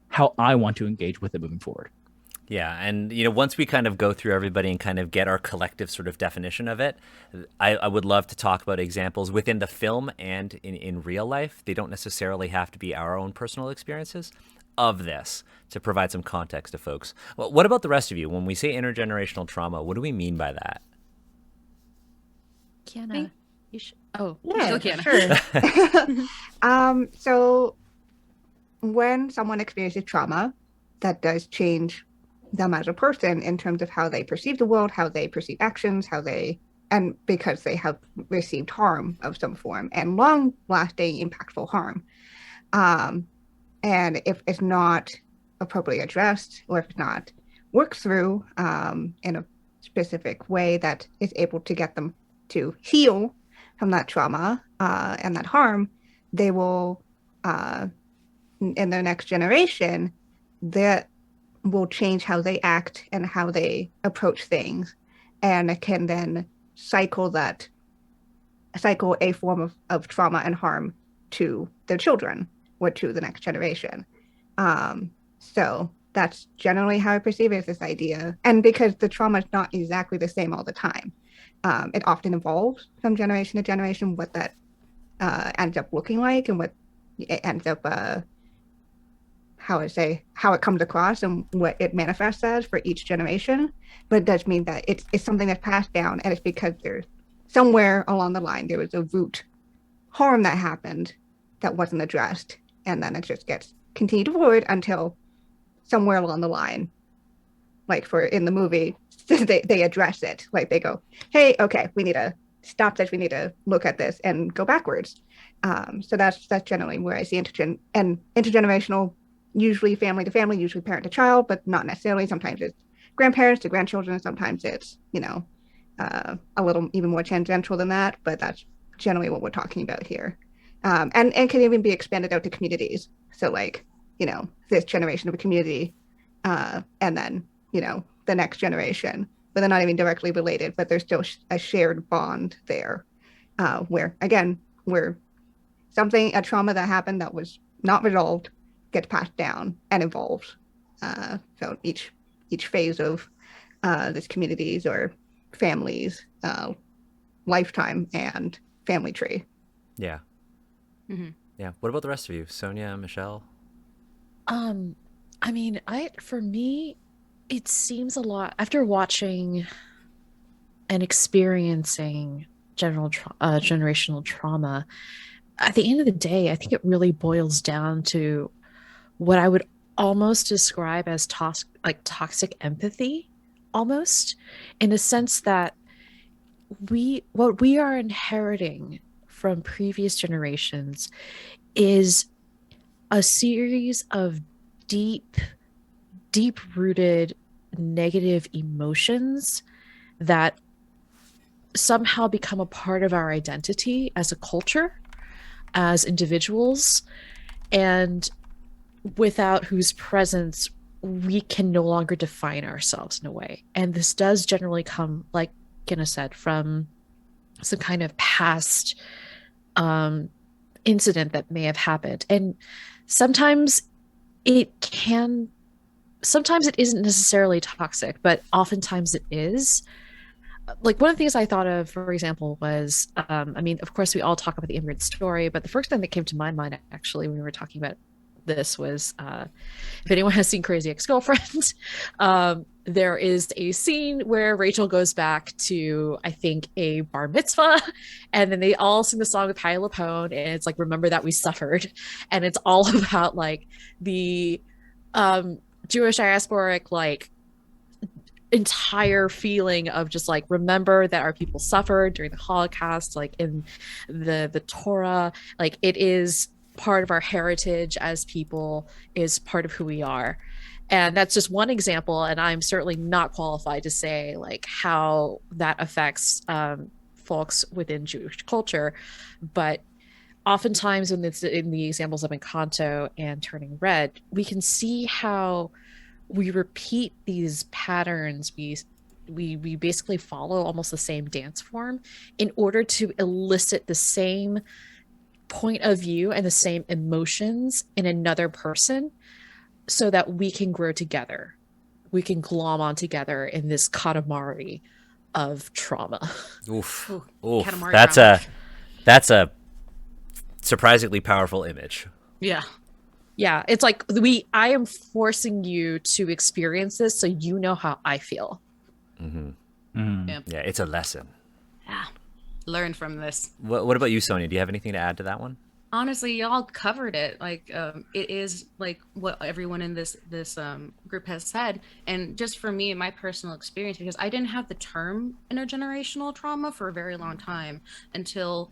how I want to engage with it moving forward. Yeah, and once we kind of go through everybody and kind of get our collective sort of definition of it, I would love to talk about examples within the film and in real life. They don't necessarily have to be our own personal experiences of this to provide some context to folks. Well, what about the rest of you? When we say intergenerational trauma, what do we mean by that? Kiana, you should. Oh, yeah, Kiana. Sure. So when someone experiences trauma, that does change them as a person in terms of how they perceive the world, how they perceive actions, and because they have received harm of some form and long-lasting impactful harm. And if it's not appropriately addressed, or if it's not worked through in a specific way that is able to get them to heal from that trauma and that harm, they will, in their next generation, that will change how they act and how they approach things, and it can then cycle a form of trauma and harm to their children or to the next generation. So that's generally how I perceive it, is this idea. And because the trauma is not exactly the same all the time, it often evolves from generation to generation, what that ends up looking like and what it ends up, how it comes across and what it manifests as for each generation. But it does mean that it's something that's passed down, and it's because there's somewhere along the line there was a root harm that happened that wasn't addressed, and then it just gets continued forward until somewhere along the line, like for in the movie, they address it. Like they go, hey, okay, we need to stop this, we need to look at this and go backwards. So that's generally where I see intergenerational, usually family to family, usually parent to child, but not necessarily. Sometimes it's grandparents to grandchildren, sometimes it's a little even more tangential than that, but that's generally what we're talking about here. And can even be expanded out to communities. So like, this generation of a community, and then, the next generation, but they're not even directly related, but there's still a shared bond there, where a trauma that happened that was not resolved gets passed down and evolves. So each phase of this community's or family's lifetime and family tree. Yeah. Mm-hmm. Yeah. What about the rest of you, Sonia, Michelle? I mean, for me, it seems a lot after watching and experiencing generational trauma. At the end of the day, I think it really boils down to what I would almost describe as toxic empathy, almost, in a sense that what we are inheriting from previous generations is a series of deep rooted negative emotions that somehow become a part of our identity as a culture, as individuals, and without whose presence we can no longer define ourselves in a way. And this does generally come, like Kenna said, from some kind of past incident that may have happened. And sometimes it isn't necessarily toxic, but oftentimes it is. Like one of the things I thought of, for example, was, of course, we all talk about the immigrant story, but the first thing that came to my mind, actually, when we were talking about this was, if anyone has seen Crazy Ex-Girlfriend, there is a scene where Rachel goes back to, I think, a bar mitzvah, and then they all sing the song with Patti LuPone, and it's like, remember that we suffered. And it's all about like the Jewish diasporic, like, entire feeling of just like, remember that our people suffered during the Holocaust, like in the Torah, like it is part of our heritage as people, is part of who we are. And that's just one example, and I'm certainly not qualified to say like how that affects folks within Jewish culture, but oftentimes when it's in the examples of Encanto and Turning Red, we can see how we repeat these patterns. We basically follow almost the same dance form in order to elicit the same point of view and the same emotions in another person, so that we can grow together. We can glom on together in this katamari of trauma. Oof. Ooh, Oof. Katamari That's a surprisingly powerful image. Yeah. Yeah, it's like I am forcing you to experience this so you know how I feel. Mm-hmm. Mm. Yeah, it's a lesson. Yeah. Learn from this. What about you, Sonia? Do you have anything to add to that one? Honestly, y'all covered it. Like, it is like what everyone in this group has said. And just for me, my personal experience, because I didn't have the term intergenerational trauma for a very long time until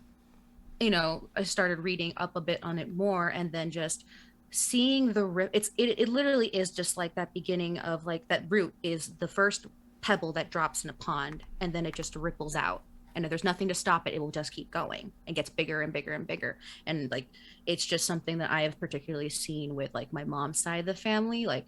I started reading up a bit on it more, and then just seeing it literally is just like that beginning of like that root is the first pebble that drops in a pond, and then it just ripples out. And if there's nothing to stop it, it will just keep going and gets bigger and bigger and bigger. And like, it's just something that I have particularly seen with like my mom's side of the family. Like,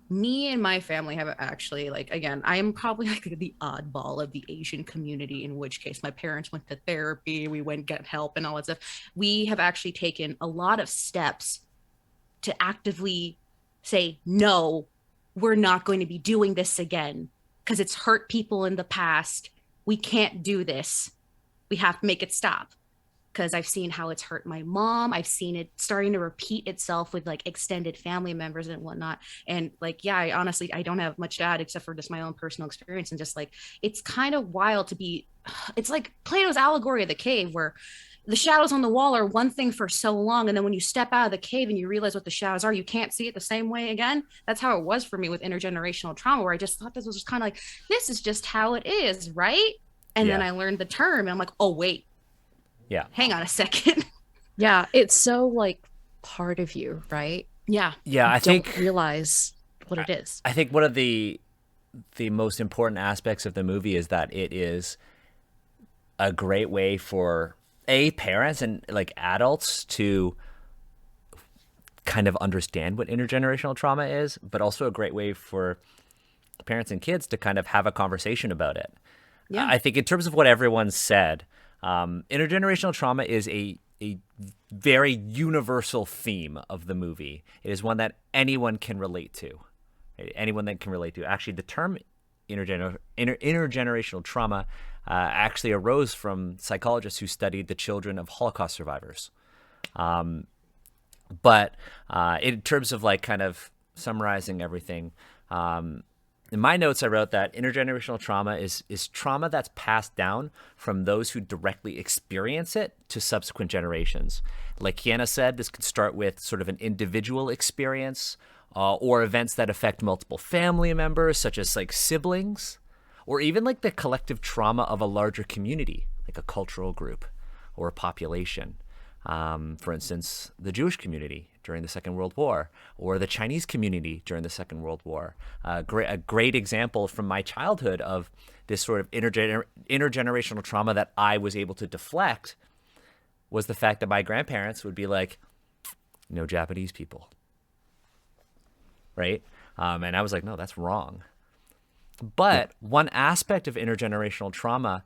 me and my family have actually, like, again, I am probably like the oddball of the Asian community, in which case my parents went to therapy, we went get help and all that stuff. We have actually taken a lot of steps to actively say, no, we're not going to be doing this again because it's hurt people in the past. We can't do this. We have to make it stop. Because I've seen how it's hurt my mom. I've seen it starting to repeat itself with like extended family members and whatnot. And like, yeah, I don't have much to add except for just my own personal experience. And just like, it's kind of wild to be, it's like Plato's allegory of the cave, where the shadows on the wall are one thing for so long. And then when you step out of the cave and you realize what the shadows are, you can't see it the same way again. That's how it was for me with intergenerational trauma, where I just thought this was just kind of like, this is just how it is, right? And then I learned the term and I'm like, oh, wait. Yeah. Hang on a second. Yeah, it's so like part of you, right? Yeah. Yeah, I Don't think realize what it is. I think one of the most important aspects of the movie is that it is a great way for parents and like adults to kind of understand what intergenerational trauma is, but also a great way for parents and kids to kind of have a conversation about it. Yeah. I think in terms of what everyone said, intergenerational trauma is a very universal theme of the movie. It is one that anyone can relate to. Anyone that can relate to. Actually, the term intergenerational trauma actually arose from psychologists who studied the children of Holocaust survivors. But in terms of like kind of summarizing everything, in my notes, I wrote that intergenerational trauma is trauma that's passed down from those who directly experience it to subsequent generations. Like Kiana said, this could start with sort of an individual experience or events that affect multiple family members, such as like siblings, or even like the collective trauma of a larger community, like a cultural group or a population. For instance, the Jewish community during the Second World War, or the Chinese community during the Second World War. A great example from my childhood of this sort of intergenerational trauma that I was able to deflect was the fact that my grandparents would be like, no Japanese people, right? And I was like, no, that's wrong. But one aspect of intergenerational trauma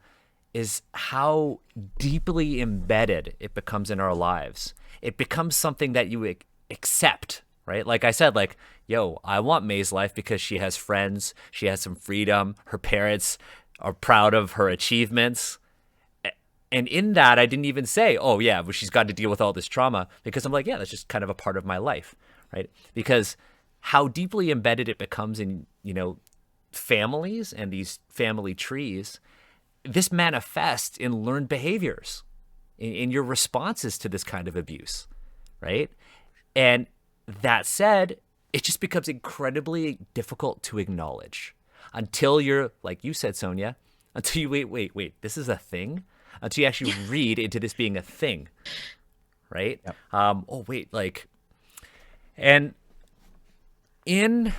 is how deeply embedded it becomes in our lives. It becomes something that you accept, right? Like I said, like, yo, I want May's life because she has friends, she has some freedom, her parents are proud of her achievements. And in that, I didn't even say, oh yeah, well, she's got to deal with all this trauma, because I'm like, yeah, that's just kind of a part of my life, right? Because how deeply embedded it becomes in, families and these family trees, this manifests in learned behaviors, in your responses to this kind of abuse, right? And that said, it just becomes incredibly difficult to acknowledge until you're, like you said, Sonia, until you wait, this is a thing? Until you actually read into this being a thing, right? Yep. And in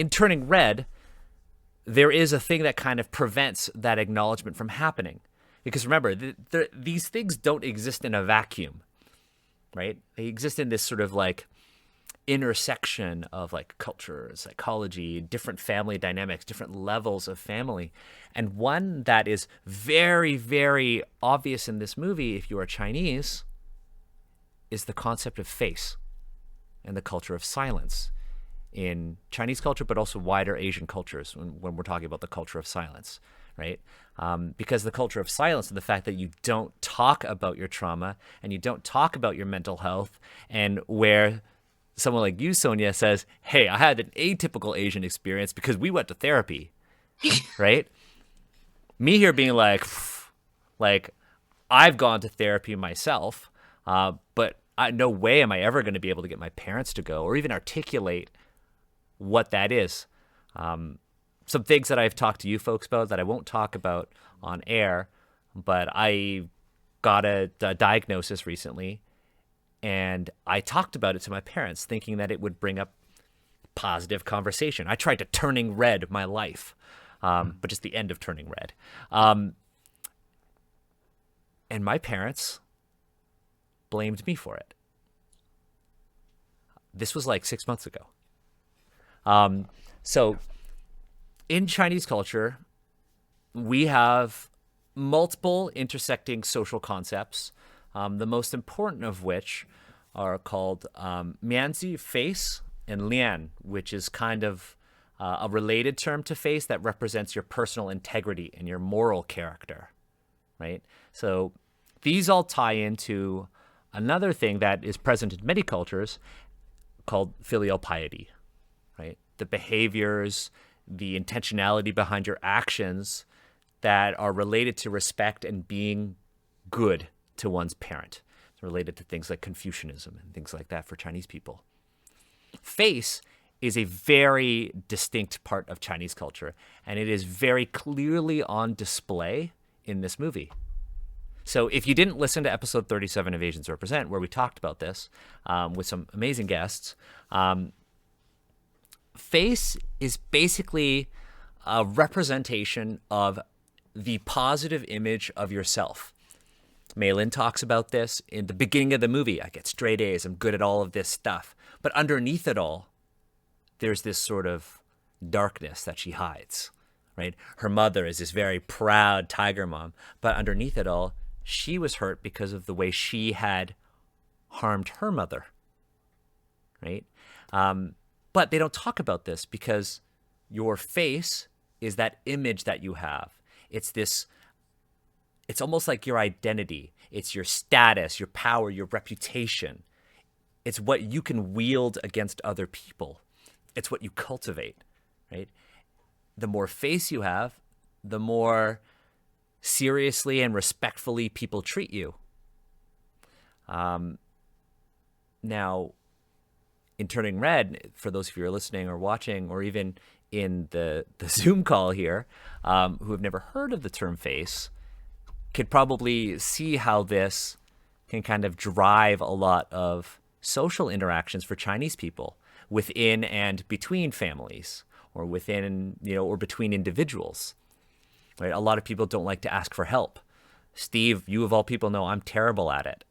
Turning Red, there is a thing that kind of prevents that acknowledgement from happening. Because remember, these things don't exist in a vacuum, right? They exist in this sort of like intersection of like culture, psychology, different family dynamics, different levels of family. And one that is very, very obvious in this movie, if you are Chinese, is the concept of face and the culture of silence in Chinese culture, but also wider Asian cultures when we're talking about the culture of silence, right? Because the culture of silence and the fact that you don't talk about your trauma and you don't talk about your mental health, and where someone like you, Sonia, says, hey, I had an atypical Asian experience because we went to therapy, right? Me here being like, I've gone to therapy myself, but no way am I ever going to be able to get my parents to go or even articulate what that is. Some things that I've talked to you folks about that I won't talk about on air, but I got a diagnosis recently, and I talked about it to my parents, thinking that it would bring up positive conversation. I tried to turning red my life, but just the end of turning red. And my parents blamed me for it. This was like 6 months ago. So in Chinese culture, we have multiple intersecting social concepts, the most important of which are called mianzi, face, and lian, which is kind of a related term to face that represents your personal integrity and your moral character, right? So these all tie into another thing that is present in many cultures called filial piety, right? The behaviors, the intentionality behind your actions that are related to respect and being good to one's parent. It's related to things like Confucianism and things like that for Chinese people. Face is a very distinct part of Chinese culture, and it is very clearly on display in this movie. So if you didn't listen to episode 37 of Asians Represent, where we talked about this with some amazing guests, face is basically a representation of the positive image of yourself. Maylin talks about this in the beginning of the movie. I get straight A's. I'm good at all of this stuff. But underneath it all, there's this sort of darkness that she hides, right? Her mother is this very proud tiger mom. But underneath it all, she was hurt because of the way she had harmed her mother, right? But they don't talk about this because your face is that image that you have. It's almost like your identity. It's your status, your power, your reputation. It's what you can wield against other people. It's what you cultivate, right? The more face you have, the more seriously and respectfully people treat you. Now, in Turning Red, for those of you who are listening or watching, or even in the Zoom call here, who have never heard of the term face, could probably see how this can kind of drive a lot of social interactions for Chinese people within and between families, or within, or between individuals. Right? A lot of people don't like to ask for help. Steve, you of all people know I'm terrible at it.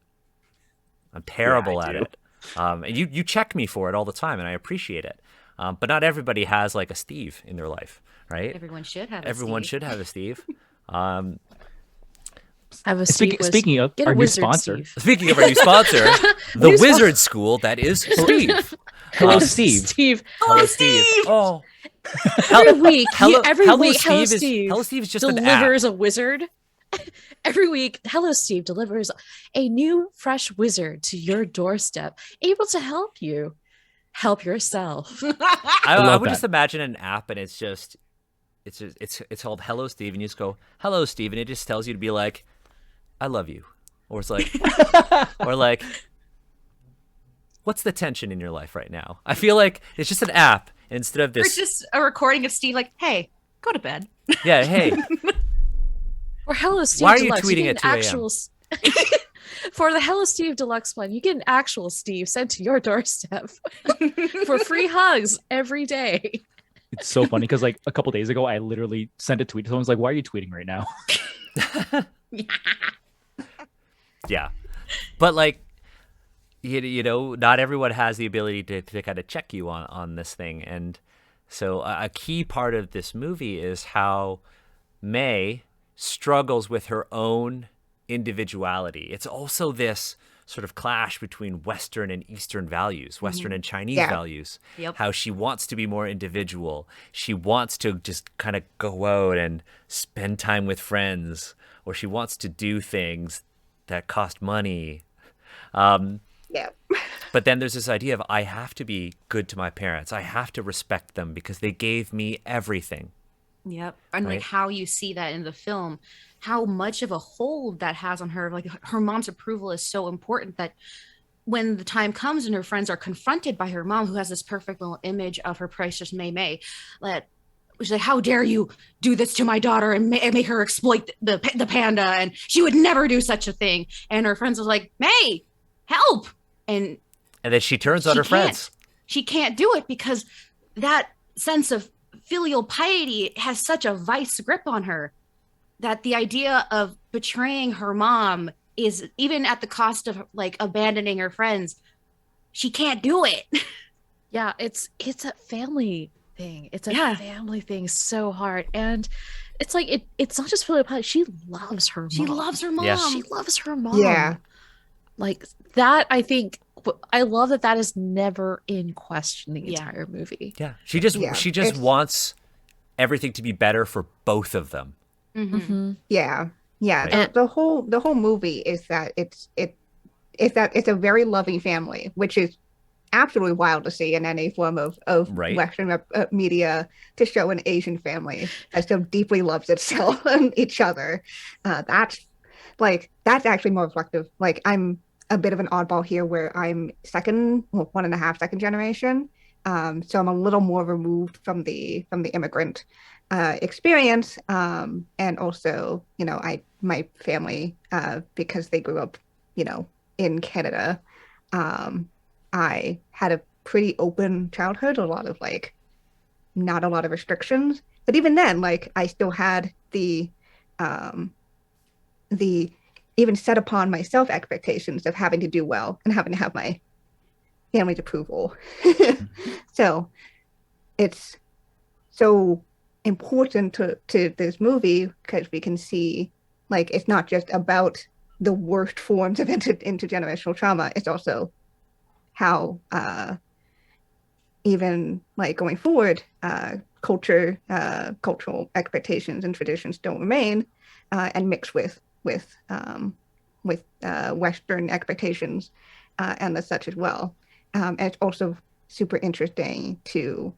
I'm terrible at it. And you check me for it all the time, and I appreciate it. But not everybody has like a Steve in their life, right? Everyone should have Everyone Steve. should have a Steve. Have a Steve. Speaking of Get a our new wizard, sponsor, Steve. Speaking of our new sponsor, the Wizard School, that is Steve. Hello, Steve. Steve. Hello, Steve. Oh. Every week, Hello Hello Steve is just an app. delivers a wizard. Every week, Hello Steve delivers a new, fresh wizard to your doorstep, able to help you help yourself. I would that. just imagine an app, and it's called Hello Steve, and you just go Hello Steve, and it just tells you to be like, I love you, or it's like, or like, what's the tension in your life right now? I feel like it's just an app instead of Or this. it's just a recording of Steve like, hey, go to bed. Yeah, hey, Or Hello Steve Why are you Deluxe. tweeting get at an 2 a.m.? For the Hello Steve Deluxe one, you get an actual Steve sent to your doorstep for free hugs every day. It's so funny because like a couple days ago, I literally sent a tweet. Someone's like, "Why are you tweeting right now?" yeah, but like, not everyone has the ability to kind of check you on this thing, and so a key part of this movie is how May struggles with her own individuality. It's also this sort of clash between Western and Eastern values, Western and Chinese values. Yep. How she wants to be more individual. She wants to just kind of go out and spend time with friends, or she wants to do things that cost money. Yeah. But then there's this idea of I have to be good to my parents. I have to respect them because they gave me everything. Yep. And Right. like how you see that in the film, how much of a hold that has on her. Like her mom's approval is so important that when the time comes and her friends are confronted by her mom, who has this perfect little image of her precious Mei Mei, that she's like, how dare you do this to my daughter and make her exploit the panda, and she would never do such a thing. And her friends was like, May, help. And then she turns on her friends. She can't do it because that sense of filial piety has such a vice grip on her that the idea of betraying her mom is, even at the cost of like abandoning her friends, she can't do it. Yeah, it's a family thing. It's a family thing so hard. And it's like it's not just filial piety. She loves her mom. She loves her mom. Yeah. She loves her mom. Yeah. Like that, I think I love that is never in question the entire movie. Yeah. She just wants everything to be better for both of them. Mm-hmm. Yeah. Right. And the whole movie is that it's a very loving family, which is absolutely wild to see in any form of Right. Western media, to show an Asian family that so deeply loves itself and each other. That's actually more reflective. Like, I'm a bit of an oddball here, where I'm second generation. So I'm a little more removed from the immigrant experience. And also, my family, because they grew up, in Canada, I had a pretty open childhood, not a lot of restrictions. But even then, I still had the even set upon myself expectations of having to do well and having to have my family's approval. So it's so important to this movie, because we can see, it's not just about the worst forms of intergenerational trauma. It's also how even going forward, cultural expectations and traditions don't remain, and mix with Western expectations and the such as well. And it's also super interesting to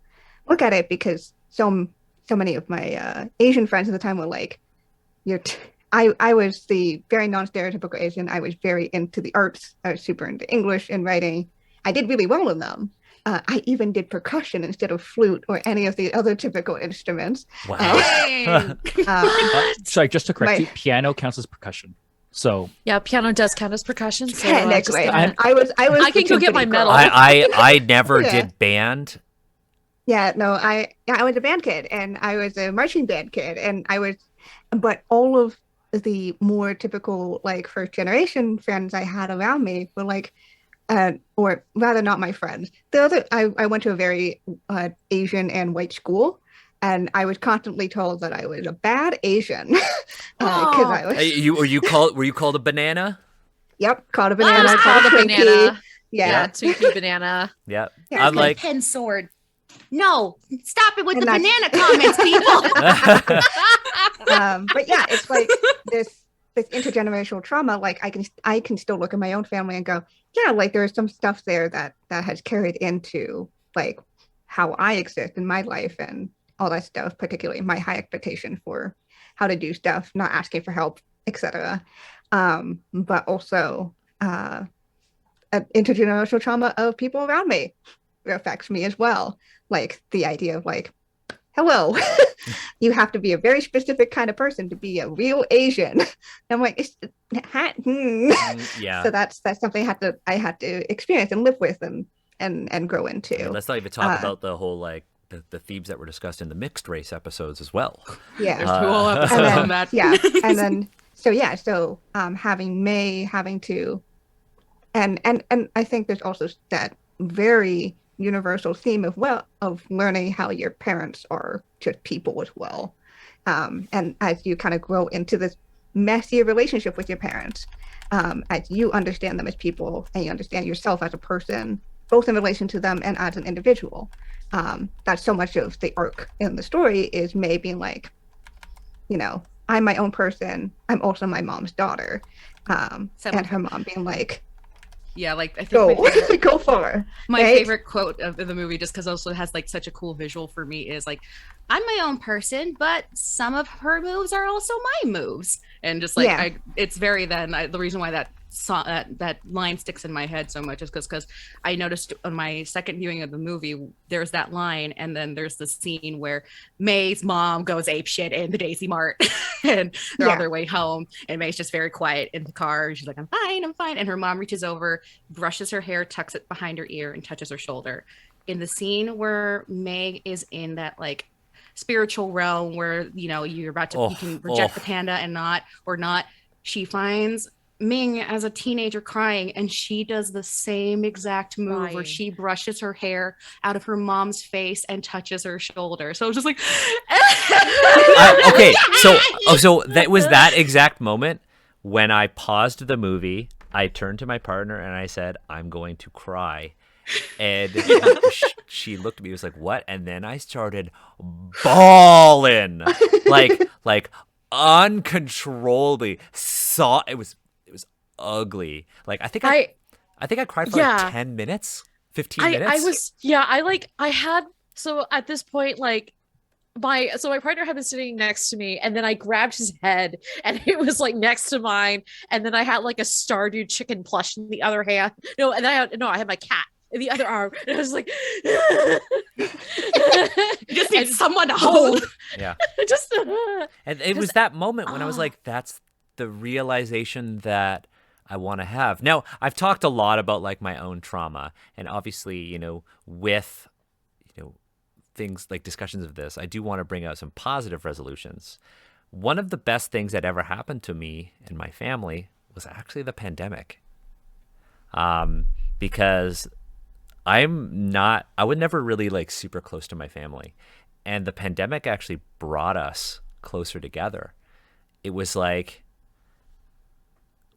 look at it, because so many of my Asian friends at the time were like, I was the very non-stereotypical Asian. I was very into the arts. I was super into English and writing. I did really well in them. I even did percussion instead of flute or any of the other typical instruments. Wow. Sorry, just to correct you, piano counts as percussion. So yeah, piano does count as percussion. So technically, I was. I can go get my medal. I never did band. Yeah, no, I was a band kid, and I was a marching band kid, but all of the more typical first generation friends I had around me were or rather not my friends. I went to a very Asian and white school, and I was constantly told that I was a bad Asian. I was. Were you called a banana? Yep, called a banana. I was called a banana. Yeah, Twinkie banana. Yep. I'm like pen sword. No, stop it with the banana comments, people. But yeah, it's this intergenerational trauma. I can still look at my own family and go, yeah, there's some stuff there that has carried into how I exist in my life and all that stuff, particularly my high expectation for how to do stuff, not asking for help, etc. But also intergenerational trauma of people around me affects me as well. The idea of hello, you have to be a very specific kind of person to be a real Asian. And I'm like, yeah. So that's something I had to experience and live with and grow into. And let's not even talk about the whole the themes that were discussed in the mixed race episodes as well. Yeah, there's 2 whole episodes on that. Yeah, and then so having May having to, and I think there's also that very universal theme of learning how your parents are just people as well, and as you kind of grow into this messier relationship with your parents, as you understand them as people and you understand yourself as a person, both in relation to them and as an individual, that's so much of the arc in the story is May being I'm my own person, I'm also my mom's daughter, and her mom being yeah, I think go for her. My favorite quote of the movie, just because also has such a cool visual for me, is I'm my own person, but some of her moves are also my moves. And just like Yeah. it's very the reason why that song, that line sticks in my head so much is because I noticed on my second viewing of the movie, there's that line, and then there's the scene where May's mom goes apeshit in the Daisy Mart, and they're on their way home, and May's just very quiet in the car. She's like, I'm fine. And her mom reaches over, brushes her hair, tucks it behind her ear, and touches her shoulder. In the scene where May is in that like spiritual realm where, you know, you're about to, you can reject the panda and not, she finds Ming as a teenager crying, and she does the same exact move where she brushes her hair out of her mom's face and touches her shoulder. So I was just like, okay, so that was that exact moment when I paused the movie. I turned to my partner and I said, I'm going to cry. And she looked at me, was like, what? And then I started bawling like uncontrollably. It was ugly. Like I think I cried for like 10 minutes, 15 minutes. So at this point, like my partner had been sitting next to me, and then I grabbed his head and it was like next to mine, and then I had like a Stardew chicken plush in the other hand. I had my cat in the other arm, and I was like, you just need someone to hold. Yeah. Just and it was that moment when I was like, that's the realization that I want to have. Now, I've talked a lot about like my own trauma, and obviously, you know, with, you know, things like discussions of this, I do want to bring out some positive resolutions. One of the best things that ever happened to me and my family was actually the pandemic. Because I would never really like super close to my family. And the pandemic actually brought us closer together. It was like,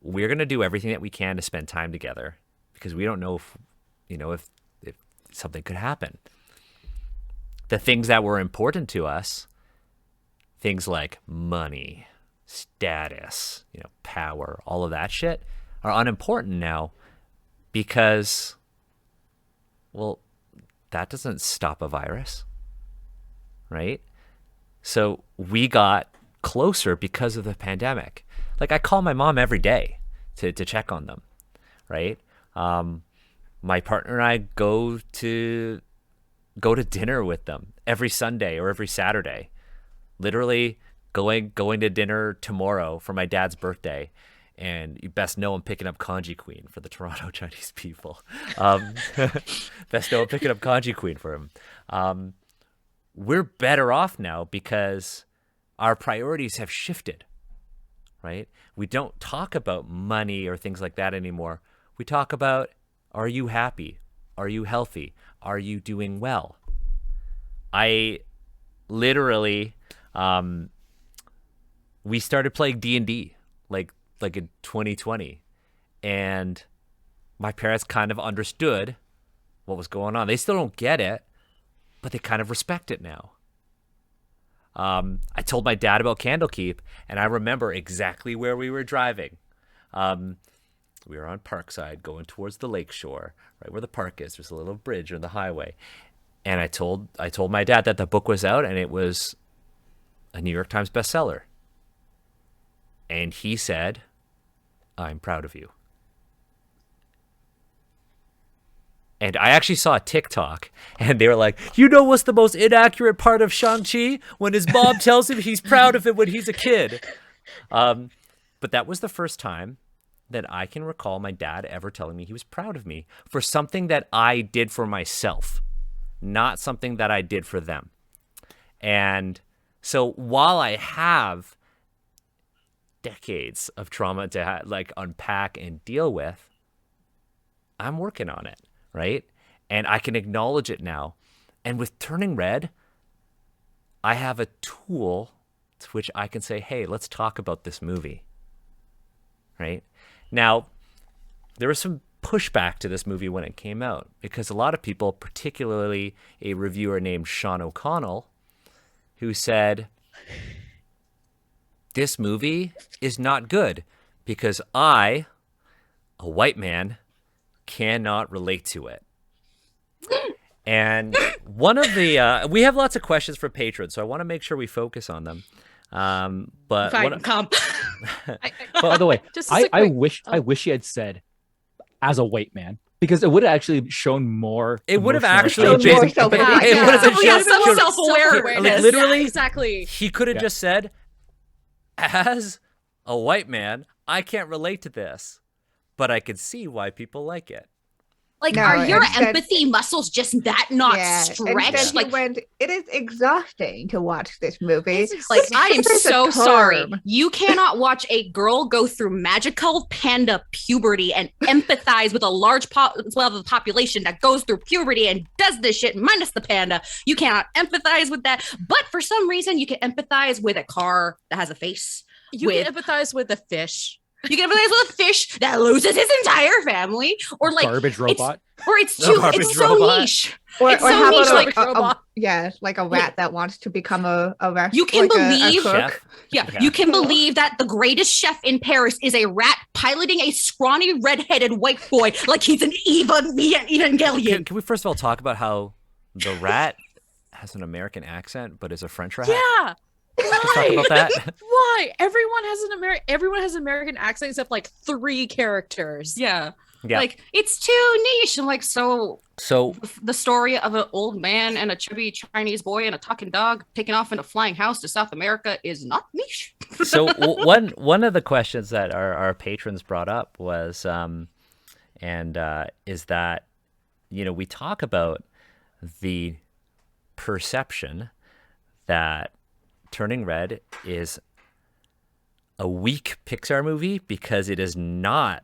we're going to do everything that we can to spend time together because we don't know if something could happen. The things that were important to us, things like money, status, you know, power, all of that shit are unimportant now because, well, that doesn't stop a virus, right? So we got closer because of the pandemic. Like I call my mom every day to check on them, right? My partner and I go to dinner with them every Sunday or every Saturday. Literally going to dinner tomorrow for my dad's birthday. And you best know I'm picking up Kanji Queen for the Toronto Chinese people. Best know I'm picking up Kanji Queen for him. We're better off now because our priorities have shifted, right? We don't talk about money or things like that anymore. We talk about, are you happy? Are you healthy? Are you doing well? I literally, we started playing D&D like in 2020, and my parents kind of understood what was going on. They still don't get it, but they kind of respect it now. I told my dad about Candlekeep, and I remember exactly where we were driving. We were on Parkside going towards the lakeshore, right where the park is. There's a little bridge on the highway. And I told my dad that the book was out and it was a New York Times bestseller. And he said, I'm proud of you. And I actually saw a TikTok, and they were like, you know what's the most inaccurate part of Shang-Chi? When his mom tells him he's proud of him when he's a kid. But that was the first time that I can recall my dad ever telling me he was proud of me for something that I did for myself, not something that I did for them. And so while I have decades of trauma to like unpack and deal with, I'm working on it, right? And I can acknowledge it now. And with Turning Red, I have a tool to which I can say, hey, let's talk about this movie, right? Now, there was some pushback to this movie when it came out because a lot of people, particularly a reviewer named Sean O'Connell, who said, this movie is not good because I, a white man, cannot relate to it. And one of the, we have lots of questions for patrons, so I want to make sure we focus on them. But Fine, come. By the way, Just as a I quick- wish she had said as a white man, because it would have actually shown more. it would have emotional actually Shown more been. self-awareness. It would have been Yeah, some shown- self-awareness. Like literally, Yeah, exactly. he could have Yeah. just said, "As a white man, I can't relate to this, but I can see why people like it." Like, No, are your instead- empathy muscles just that not Instead stretched? he Like, went, it is exhausting to watch this movie. like I am There's a so sorry. term. You cannot watch a girl go through magical panda puberty and empathize with a large swell of the population that goes through puberty and does this shit minus the panda. You cannot empathize with that. But for some reason, you can empathize with a car that has a face. You can empathize with the fish. You can empathize with a fish that loses his entire family, or like garbage robot. or it's The too garbage it's so robot. niche. Or, It's or so how niche, about like robot. like a rat that wants to become a restaurant. You can believe- cook. Chef. Yeah, Yeah. you can believe that the greatest chef in Paris is a rat piloting a scrawny redheaded white boy like he's an Evangelion. Can we first of all talk about how the rat has an American accent but is a French rat? Yeah. Can we talk Why? about that? Why? Everyone has an American accent except like 3 characters. Yeah. Yeah. Like it's too niche. And like so So the story of an old man and a chubby Chinese boy and a talking dog taking off in a flying house to South America is not niche. one of the questions that our patrons brought up was is that, you know, we talk about the perception that Turning Red is a weak Pixar movie because it is not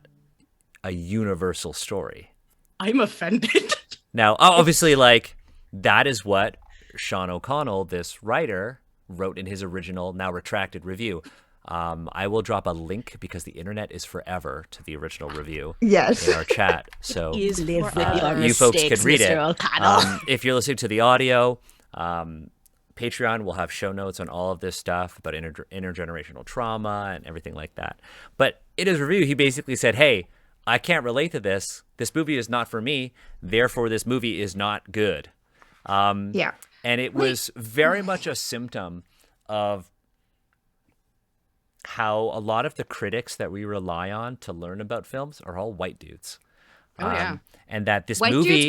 a universal story. I'm offended. Now, obviously, like, that is what Sean O'Connell, this writer, wrote in his original, now retracted review. I will drop a link because the internet is forever to the original review Yes. in our chat. So Live with your you folks can read it. O'Connell. If you're listening to the audio, Patreon will have show notes on all of this stuff about intergenerational trauma and everything like that. But in his review, he basically said, hey, I can't relate to this. This movie is not for me. Therefore, this movie is not good. Yeah. And it was very much a symptom of how a lot of the critics that we rely on to learn about films are all white dudes. Oh, yeah. And that this White movie... dudes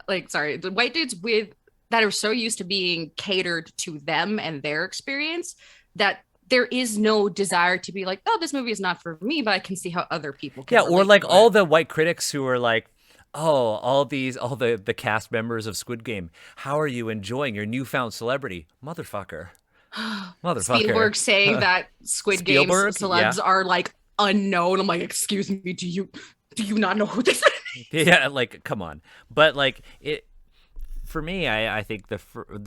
with the white dudes with that are so used to being catered to them and their experience that there is no desire to be like, oh, this movie is not for me, but I can see how other people can. Yeah, or relate like to all it. the white critics who are like, oh, all the cast members of Squid Game, how are you enjoying your newfound celebrity? Motherfucker. Spielberg saying that Squid Game Spielberg? celebs Yeah. are like unknown. I'm like, excuse me, do you not know who this is? Yeah, like, come on. But like it, for me, I think the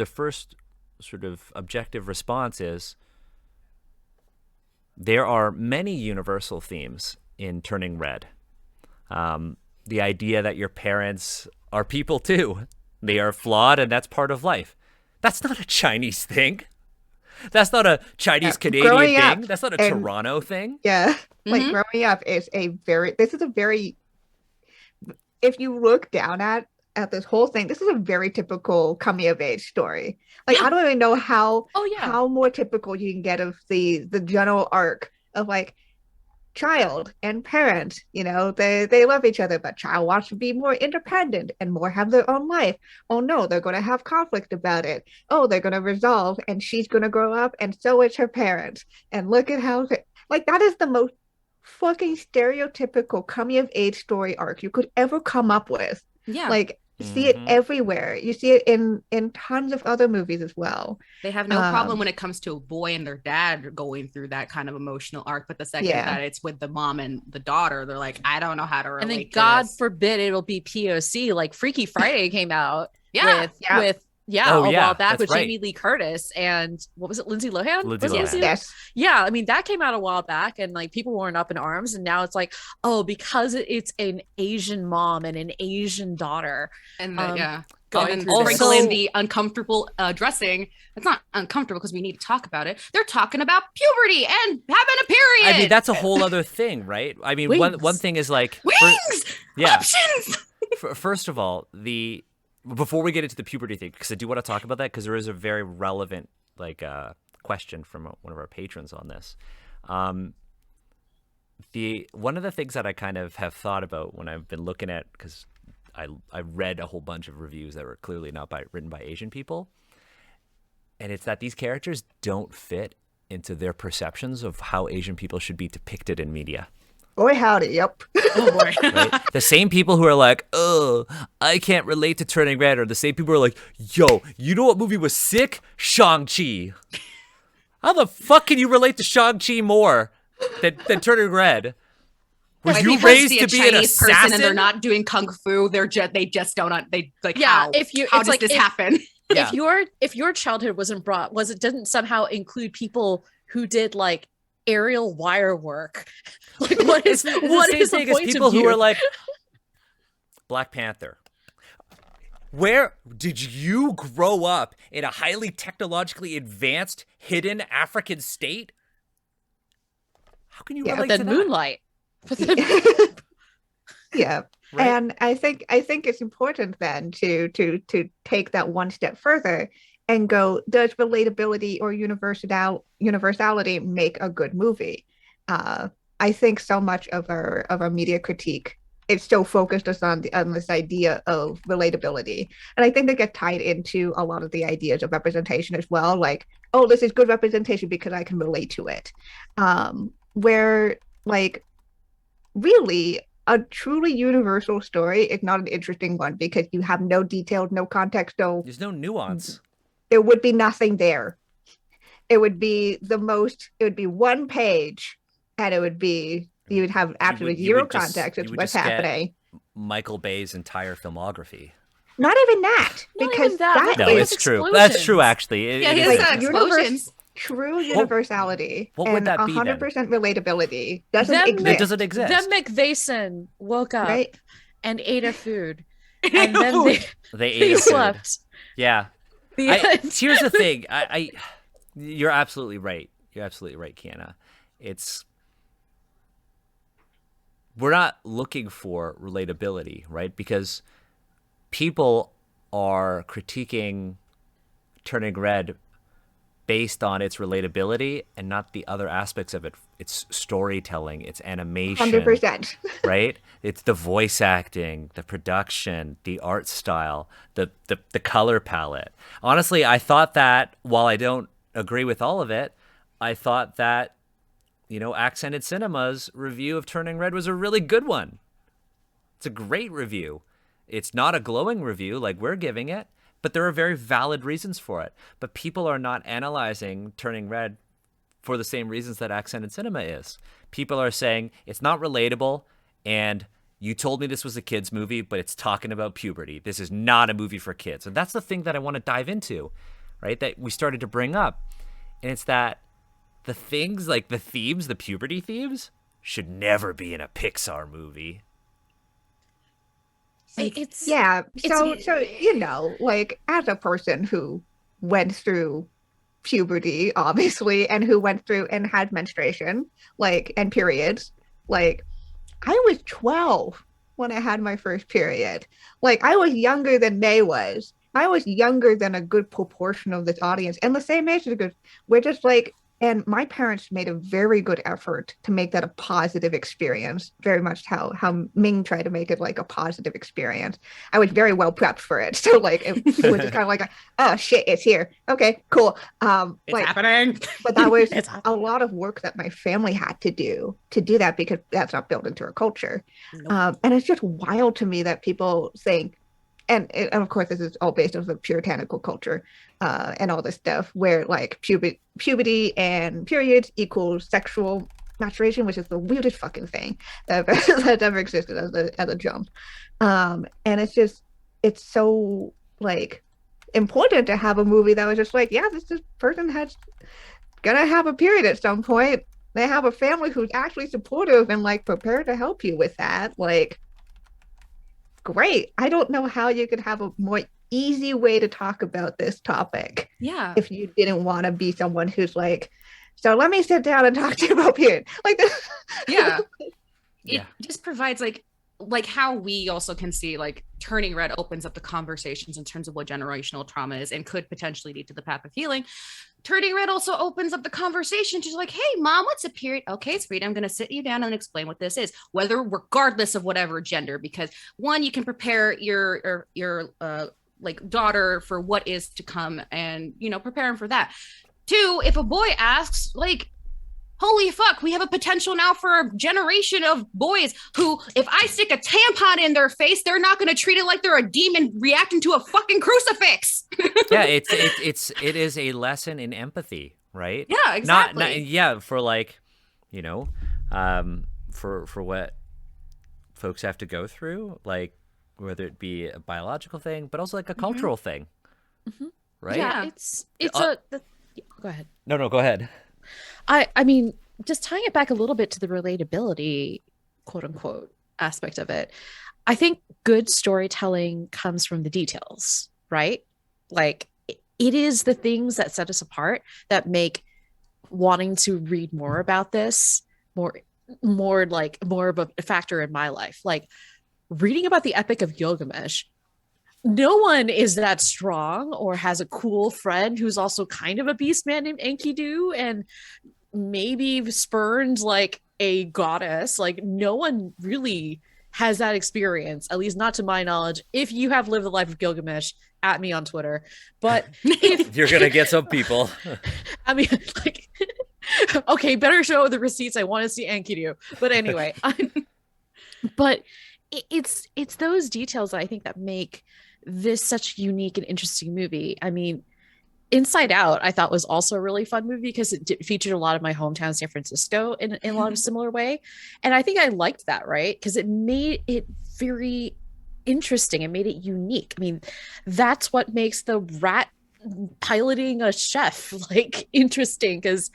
first sort of objective response is there are many universal themes in Turning Red. The idea that your parents are people too. They are flawed, and that's part of life. That's not a Chinese thing. That's not a Chinese Canadian growing thing. up That's not a and- Toronto thing. Yeah. Like Mhm. growing up is this is a very, if you look down at this whole thing, this is a very typical coming of age story. Like I don't even know how Oh yeah. how more typical you can get of the general arc of like child and parent. You know, they love each other, but child wants to be more independent and more have their own life. Oh no, they're going to have conflict about it. Oh, they're going to resolve, and she's going to grow up, and so is her parents. And look at how like that is the most fucking stereotypical coming of age story arc you could ever come up with. Yeah, Like see it Mhm. everywhere. You see it in tons of other movies as well. they have no problem um, when it comes to a boy and their dad going through that kind of emotional arc. But the second Yeah. that it's with the mom and the daughter, they're like, I don't know how to relate. And then to God this. forbid it'll be POC. Like Freaky Friday came out Yeah, with Yeah. a yeah, while back that's with right. Jamie Lee Curtis and what was it, Lindsay Lohan? Lindsay Was it Lohan. Yes. Yeah, I mean that came out a while back, and like people weren't up in arms, and now it's like, oh, because it's an Asian mom and an Asian daughter. and going and through this. sprinkle in Also- the uncomfortable dressing. It's not uncomfortable because we need to talk about it. They're talking about puberty and having a period. I mean, that's a whole other thing, right? I mean, one Wings. thing is like, wings, yeah. options. First of all, before we get into the puberty thing, because I do want to talk about that, because there is a very relevant like question question from one of our patrons on this. One of the things that I kind of have thought about when I've been looking at, because I read a whole bunch of reviews that were clearly not written by Asian people, and it's that these characters don't fit into their perceptions of how Asian people should be depicted in media. Boy, howdy, yep. Oh boy. Right? The same people who are like, oh, I can't relate to Turning Red, are the same people who are like, yo, you know what movie was sick? Shang-Chi. How the fuck can you relate to Shang-Chi more than Turning Red? Was Like, you people raised see to a be an Chinese person assassin? and they're not doing kung fu. They just don't. They like. Yeah, How? if you- how it's does like this if- happen? Yeah. If your childhood didn't somehow include people who did like aerial wire work, like what is It's what the is same the thing as point people of who view? are like, Black Panther. Where did you grow up in a highly technologically advanced, hidden African state? How can you Yeah, relate then to that? Moonlight. But then, Yeah. Right? And I think it's important then to take that one step further and go, does relatability or universality make a good movie? I think so much of our media critique, it's so focused us on this idea of relatability. And I think they get tied into a lot of the ideas of representation as well. Like, oh, this is good representation because I can relate to it. Where like really a truly universal story is not an interesting one because you have no detail, no context, There's no nuance. there would be nothing there. It would be one page and you would have absolutely zero context of what's happening. Michael Bay's entire filmography. Not even that, Not because even that. No, Like, it's with true. That's explosions. true, actually. Yeah, It he is has like- explosions. true universality what would and that be then? 100% relatability doesn't Them- exist. That doesn't exist. Them McVason woke up Right? and ate a food, and then they They ate they a food. slept. Yeah. The end. Here's the thing. You're absolutely right. You're absolutely right, Kiana. We're not looking for relatability, right? Because people are critiquing Turning Red based on its relatability and not the other aspects of it. Its storytelling, its animation, 100%. right? It's the voice acting, the production, the art style, the color palette. Honestly, I thought that while I don't agree with all of it, I thought that, Accented Cinema's review of Turning Red was a really good one. It's a great review. It's not a glowing review like we're giving it, but there are very valid reasons for it. But people are not analyzing Turning Red for the same reasons that Accented Cinema is. People are saying it's not relatable, and you told me this was a kid's movie, but it's talking about puberty. This is not a movie for kids. And that's the thing that I want to dive into, right? That we started to bring up. And it's that the things like the themes, the puberty themes, should never be in a Pixar movie. It's Yeah. So it's- like as a person who went through puberty, obviously, and who went through and had menstruation, and periods, I was 12 when I had my first period. I was younger than May was. I was younger than a good proportion of this audience, and the same age as good. We're just and my parents made a very good effort to make that a positive experience, very much how Ming tried to make it a positive experience. I was very well prepped for it. So it was just kind of oh shit, it's here. Okay, cool. It's happening. But that was It's a lot of work that my family had to do that because that's not built into our culture. Nope. And it's just wild to me that people think, and of course this is all based on the puritanical culture and all this stuff where puberty and periods equals sexual maturation, which is the weirdest fucking thing that ever existed as a jump. And it's so important to have a movie that was just this person has gonna have a period at some point. They have a family who's actually supportive and prepared to help you with that. Great. I don't know how you could have a more easy way to talk about this topic Yeah. if you didn't want to be someone who's so let me sit down and talk to you about period. This. Yeah. Yeah. It just provides like how we also can see like Turning Red opens up the conversations in terms of what generational trauma is and could potentially lead to the path of healing. Turning Red also opens up the conversation to like, hey, mom, what's a period? Okay, sweetie, I'm going to sit you down and explain what this is, whether regardless of whatever gender, because one, you can prepare your like daughter for what is to come and, you know, prepare him for that. Two, if a boy asks, like, holy fuck, we have a potential now for a generation of boys who, if I stick a tampon in their face, they're not going to treat it like they're a demon reacting to a fucking crucifix. Yeah, it is a lesson in empathy, right? Yeah, exactly. Not for like, you know, for what folks have to go through, like whether it be a biological thing, but also like a cultural thing, right? Yeah, go ahead. No, go ahead. I mean, just tying it back a little bit to the relatability, quote unquote, aspect of it. I think good storytelling comes from the details, right? Like it is the things that set us apart that make wanting to read more about this more of a factor in my life. Like reading about the Epic of Gilgamesh, no one is that strong or has a cool friend who's also kind of a beast man named Enkidu and maybe spurned like a goddess. Like no one really has that experience, at least not to my knowledge. If you have lived the life of Gilgamesh, at me on Twitter. But if you're gonna get some people. I mean, like, okay, better show the receipts. I want to see Enkidu. But anyway, but it's those details that I think that make this such a unique and interesting movie. I mean, Inside Out, I thought was also a really fun movie because it featured a lot of my hometown, San Francisco, in a lot of similar way. And I think I liked that, right? Because it made it very interesting. It made it unique. I mean, that's what makes the rat piloting a chef like interesting, because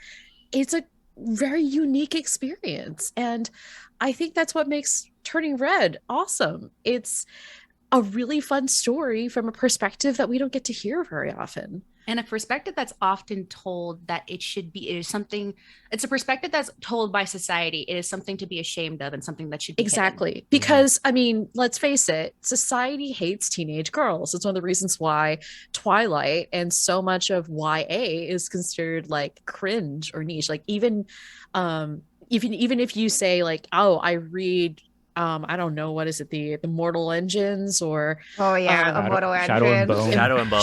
it's a very unique experience. And I think that's what makes Turning Red awesome. It's a really fun story from a perspective that we don't get to hear very often. And a perspective that's often told that it's a perspective that's told by society. It is something to be ashamed of and something that should be exactly hidden. Because I mean, let's face it, society hates teenage girls. It's one of the reasons why Twilight and so much of YA is considered like cringe or niche. Like even if you say like, oh, I read I don't know, what is it, the Mortal Engines or Mortal Engines,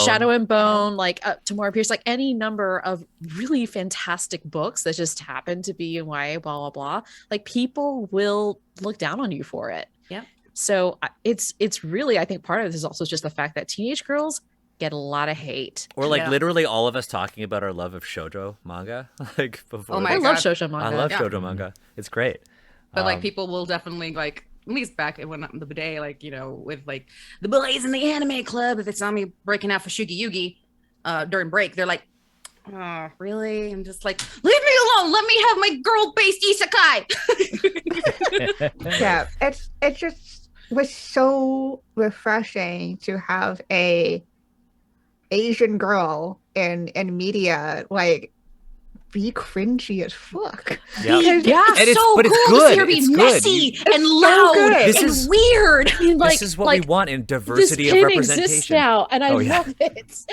Shadow and Bone, like Tamora Pierce, like any number of really fantastic books that just happen to be in YA, blah blah blah. Like people will look down on you for it. Yeah. So it's really, I think part of this is also just the fact that teenage girls get a lot of hate. Or like literally all of us talking about our love of shoujo manga. Like before. Oh my God. I love shoujo manga. I love shoujo manga. It's great. But like people will definitely like, at least back when the day, like, you know, with like the boys in the anime club, if they saw me breaking out for Shugi Yugi during break, they're like, oh, really? I'm just like, leave me alone. Let me have my girl-based isekai. Yeah, it just was so refreshing to have a Asian girl in media like be cringy as fuck. Yeah, it's so cool to see her be messy and loud and weird. I mean, like, this is what we want in diversity this of pin representation exists now, and I love it.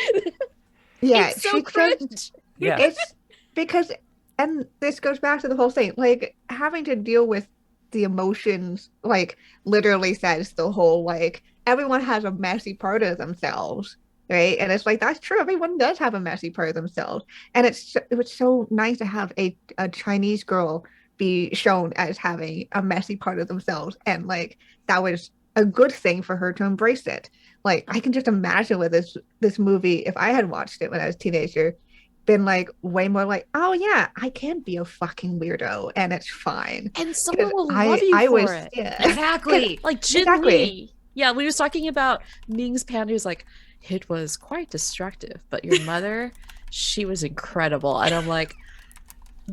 Yeah, it's so cringe. It's because, and this goes back to the whole thing, like having to deal with the emotions, like literally says the whole like everyone has a messy part of themselves. Right. And it's like, that's true. Everyone does have a messy part of themselves. And it was so nice to have a Chinese girl be shown as having a messy part of themselves. And like, that was a good thing for her to embrace it. Like, I can just imagine with this movie, if I had watched it when I was a teenager, been like way more like, oh yeah, I can be a fucking weirdo and it's fine. And someone will love you for it. Yeah. Exactly. Like Jin Lee. Yeah, we was talking about Ming's panda, who's like, it was quite destructive, but your mother, she was incredible. And I'm like,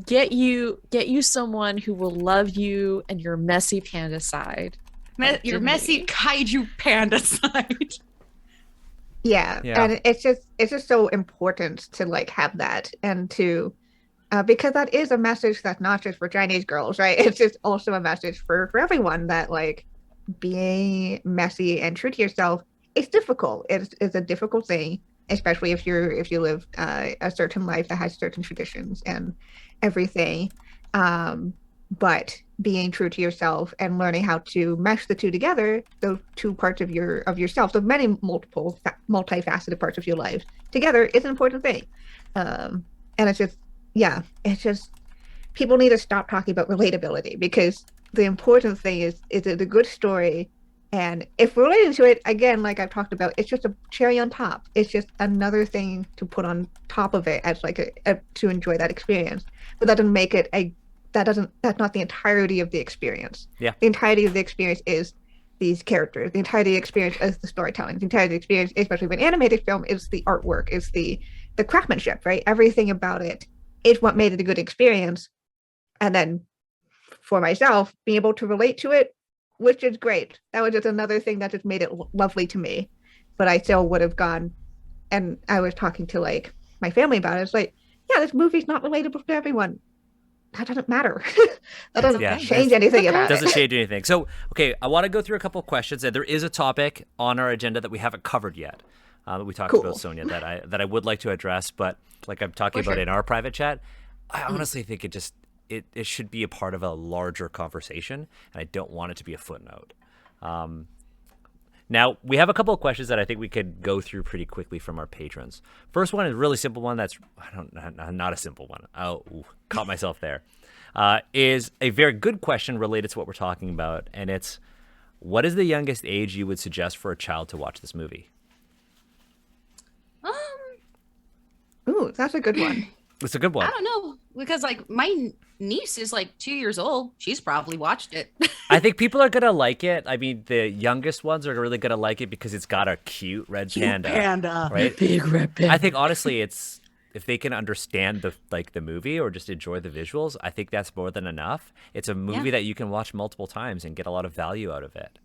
get you someone who will love you and your messy panda side. Your messy kaiju panda side. Yeah. And it's just so important to like have that, and to because that is a message that's not just for Chinese girls, right? It's just also a message for everyone that like being messy and true to yourself is difficult. It's a difficult thing, especially if you live a certain life that has certain traditions and everything. But being true to yourself and learning how to mesh the two together, those two parts of yourself, so many multifaceted parts of your life together, is an important thing. And it's just people need to stop talking about relatability, because the important thing is it a good story. And if relating to it, again, like I've talked about, it's just a cherry on top. It's just another thing to put on top of it as like to enjoy that experience. But that doesn't make it that's not the entirety of the experience. Yeah. The entirety of the experience is these characters. The entirety of the experience is the storytelling. The entirety of the experience, especially with an animated film, is the artwork, is the craftsmanship, right? Everything about it is what made it a good experience. And then for myself, being able to relate to it, which is great. That was just another thing that just made it lovely to me. But I still would have gone, and I was talking to like my family about it. It's like, yeah, this movie's not relatable to everyone. That doesn't matter. That doesn't change anything about it. Doesn't change anything. So, okay, I want to go through a couple of questions, and there is a topic on our agenda that we haven't covered yet. That we talked about, Sonia, that I would like to address, but like I'm talking about in our private chat, I honestly think it should be a part of a larger conversation, and I don't want it to be a footnote. Now, we have a couple of questions that I think we could go through pretty quickly from our patrons. First one is a really simple one that's not a simple one. Caught myself there. Is a very good question related to what we're talking about, and it's, what is the youngest age you would suggest for a child to watch this movie? Ooh, that's a good one. It's a good one. I don't know, because like my niece is like 2 years old. She's probably watched it. I think people are gonna like it. I mean, the youngest ones are really gonna like it because it's got a cute red panda, right? Big red panda. I think honestly, it's if they can understand the movie or just enjoy the visuals, I think that's more than enough. It's a movie that you can watch multiple times and get a lot of value out of it.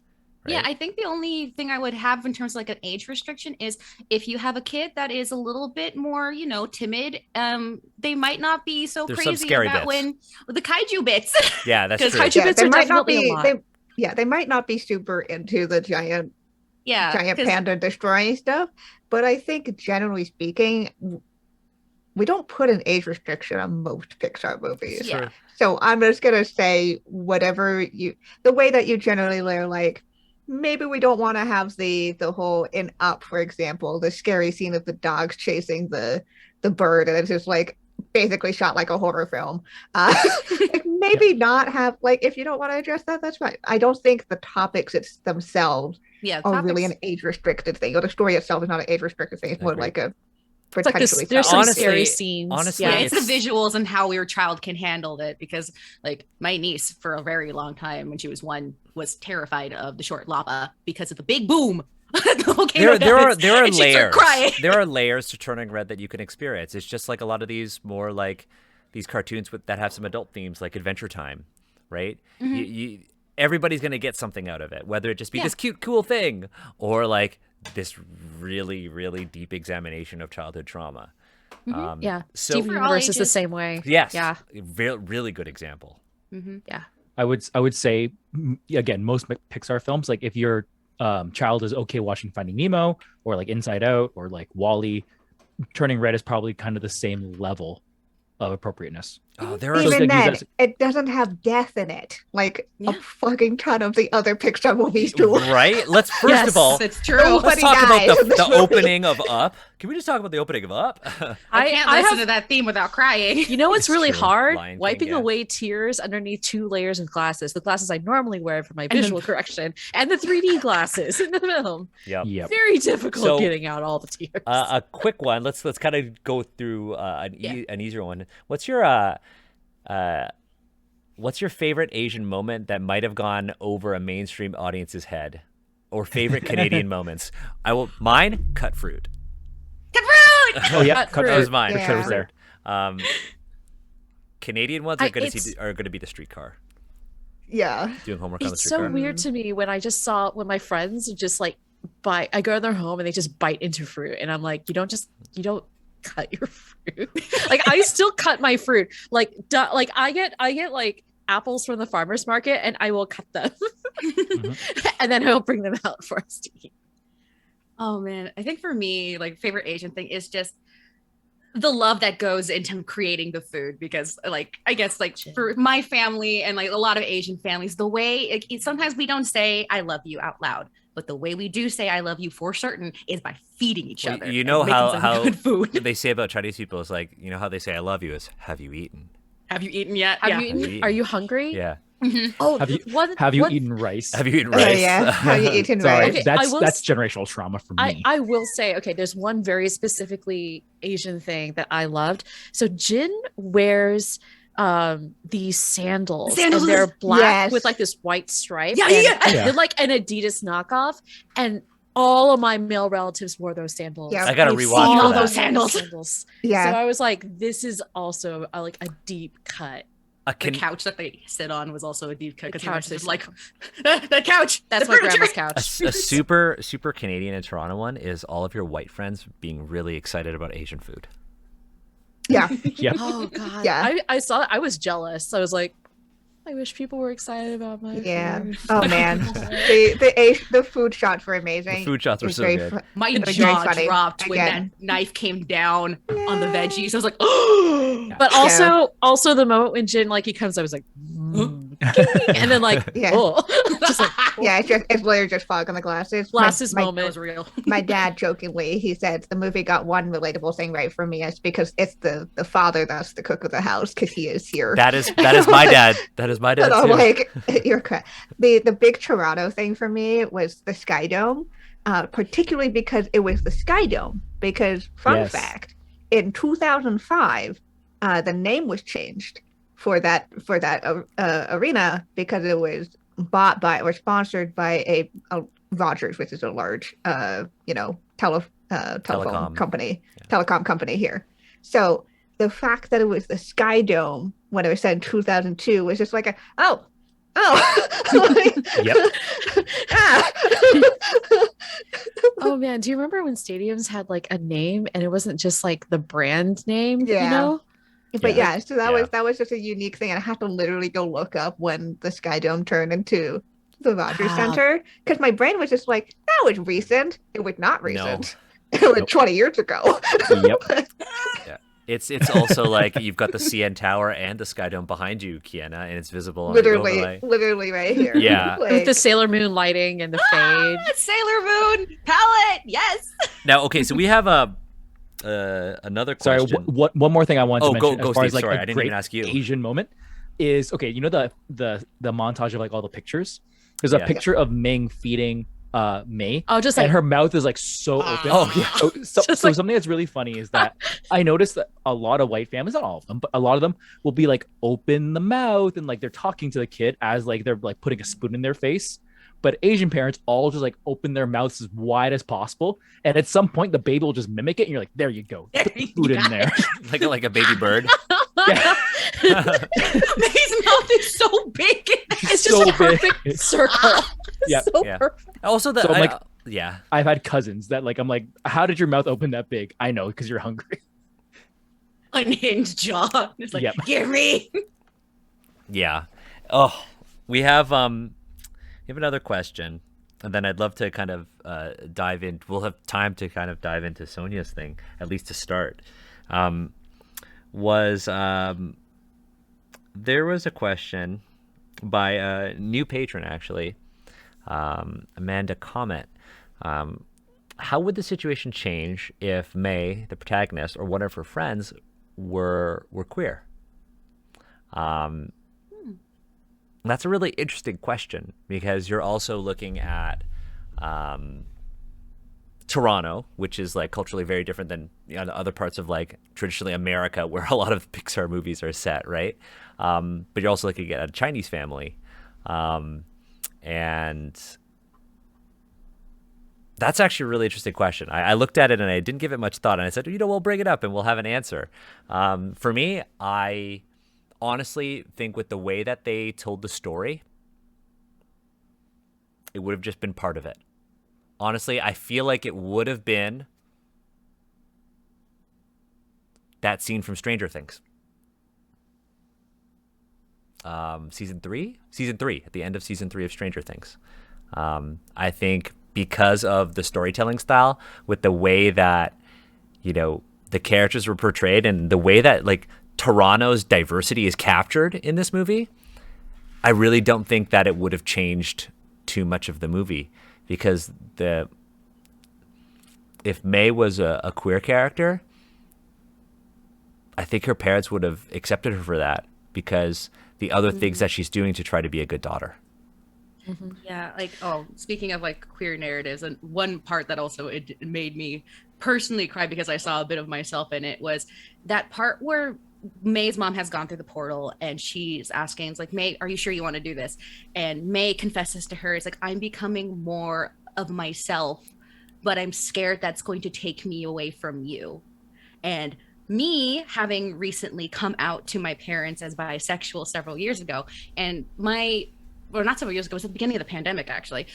Right? Yeah, I think the only thing I would have in terms of like an age restriction is if you have a kid that is a little bit more, timid, they might not be so There's crazy some scary about bits. The kaiju bits. Yeah, that's true. Because kaiju bits are definitely a lot. They might not be super into the giant Yeah, panda destroying stuff, but I think generally speaking, we don't put an age restriction on most Pixar movies. Yeah. So I'm just gonna say the way that you generally learn, like maybe we don't want to have the whole in Up, for example, the scary scene of the dogs chasing the bird, and it's just like basically shot like a horror film. Maybe not have, like, if you don't want to address that, that's fine. I don't think the topics themselves are really an age restricted thing, or the story itself is not an age restricted thing. It's more like a potentially. There's some scary scenes. Honestly, it's the visuals and how your child can handle it, because like my niece for a very long time when she was 1 was terrified of the short lava because of the big boom. There are layers. There are layers to Turning Red that you can experience. It's just like a lot of these more like these cartoons that have some adult themes, like Adventure Time, right? Mm-hmm. Everybody's gonna get something out of it, whether it just be this cute, cool thing or like this really, really deep examination of childhood trauma. So Steven Universe is the same way. Yes. Yeah. Really good example. Mm-hmm. Yeah. I would say, again, most Pixar films, like if your child is okay watching Finding Nemo or like Inside Out or like WALL-E, Turning Red is probably kind of the same level of appropriateness. Oh, there are even then, it doesn't have death in it, like a fucking ton of the other Pixar movies do. Right? Let's first of all, it's true. Let's talk about the opening of Up. Can we just talk about the opening of Up? I can't listen to that theme without crying. You know what's really hard? Lion King, Wiping away tears underneath 2 layers of glasses. The glasses I normally wear for my visual correction, and the 3D glasses in the film. Yep. Very difficult getting out all the tears. A quick one. Let's kind of go through an easier one. What's your favorite Asian moment that might have gone over a mainstream audience's head, or favorite Canadian moments? Mine. Cut fruit. Cut fruit. Oh yeah, Cut fruit. That was mine. Yeah. Cut was there. Canadian ones are going to be the streetcar. Yeah. Doing homework on the It's streetcar. so weird to me when I just saw when my friends just like I go to their home and they just bite into fruit, and I'm like, you don't cut your fruit. Like I still cut my fruit. Like I get like apples from the farmer's market and I will cut them. And then I will bring them out for us to eat. Oh man, I think for me, like favorite Asian thing is just the love that goes into creating the food, because like I guess like for my family and like a lot of Asian families, the way sometimes we don't say I love you out loud, but the way we do say I love you for certain is by feeding each other. You know how good food. they say about Chinese people is like, you know how they say I love you is have you eaten? Have you eaten yet? Have you eaten? Are you hungry? Yeah. Oh, have you eaten rice? Have you eaten rice? Yeah. Have you eaten Sorry, rice? Okay, that's generational trauma for me. I will say, okay, there's one very specifically Asian thing that I loved. So Jin wears these sandals, and they're black with like this white stripe. And they're like an Adidas knockoff. And all of my male relatives wore those sandals. Yeah. I gotta I've rewatch seen all that. those sandals. Yeah. So I was like, this is also like a deep cut. The couch that they sit on was also a deep cut. The couch It's like the couch. That's my grandma's couch. A super Canadian and Toronto one is all of your white friends being really excited about Asian food. Yeah. Yep. Oh god. Yeah. I saw that. I was jealous. I was like, I wish people were excited about my food. Oh man. The food shots were amazing. The food shots were It's so very good. My It was jaw very funny. dropped when Again. that knife came down on the veggies. I was like, oh. But also the moment when Jin like he comes, I was like, and then like, Yeah. oh, just like Yeah, it's literally just fog on the glasses. glasses My- That moment. was real. My dad jokingly, he said the movie got one relatable thing right for me. It's because it's the father that's the cook of the house because he is here. That is my dad. That is my dad And I'm too. like, you're correct. The big Toronto thing for me was the Sky Dome, particularly because it was the Sky Dome. Because fun fact, in 2005, the name was changed for that arena because it was bought by or sponsored by a Rogers, which is a large telephone company, telecom company here. So the fact that it was the Sky Dome when it was said in 2002 was just like Yep. Ah. Oh man, do you remember when stadiums had like a name and it wasn't just like the brand name? Yeah. You know? But so that was just a unique thing, and I had to literally go look up when the Sky Dome turned into the Rogers Wow. Center because my brain was just like, that was recent. It was not recent. It was 20 years ago. Yep. It's also like you've got the CN Tower and the Sky Dome behind you, Kiana, and it's visible on the overlay. literally right here. Yeah. With the Sailor Moon lighting and the fade. Sailor Moon palette. Yes. Now, okay, so we have another Sorry, question. one more thing I want to mention go, as far Steve. as like Sorry, a I didn't great even ask you. Asian moment is okay. You know the montage of like all the pictures. There's a picture of Ming feeding May. Oh, just and like her mouth is like so open. Oh yeah. So Just like- something that's really funny is that I noticed that a lot of white families, not all of them, but a lot of them will be like open the mouth and like they're talking to the kid as like they're like putting a spoon in their face. But Asian parents all just like open their mouths as wide as possible, and at some point the baby will just mimic it, and you're like, "There you go, put the food in there." like a baby bird. Yeah. May's mouth is so big. it's just so a perfect big. circle. Yeah. So Yeah. perfect. Also, So I'm like- yeah. I've had cousins that like I'm like, "How did your mouth open that big?" I know because you're hungry. Unhinged jaw. It's like, Yep. give me. Yeah. Oh, we have another question, and then I'd love to kind of dive in. We'll have time to kind of dive into Sonia's thing, at least to start. There was a question by a new patron, actually, Amanda Comet. How would the situation change if May, the protagonist, or one of her friends were queer? That's a really interesting question because you're also looking at Toronto, which is like culturally very different than other parts of like traditionally America where a lot of Pixar movies are set, right? But you're also looking at a Chinese family. And that's actually a really interesting question. I looked at it and I didn't give it much thought, and I said, we'll bring it up and we'll have an answer. For me, I honestly think with the way that they told the story, it would have just been part of it. Honestly, I feel like it would have been that scene from Stranger Things. season three, at the end of season 3 of Stranger Things. I think because of the storytelling style, with the way that, the characters were portrayed and the way that like Toronto's diversity is captured in this movie, I really don't think that it would have changed too much of the movie, because if May was a queer character, I think her parents would have accepted her for that, because the other things that she's doing to try to be a good daughter. Mm-hmm. Yeah, like, speaking of like queer narratives, and one part that also it made me personally cry because I saw a bit of myself in it was that part where May's mom has gone through the portal and she's asking, it's like, May, are you sure you want to do this? And May confesses to her, it's like, I'm becoming more of myself, but I'm scared that's going to take me away from you. And me having recently come out to my parents as bisexual several years ago, and not several years ago, it was at the beginning of the pandemic, actually,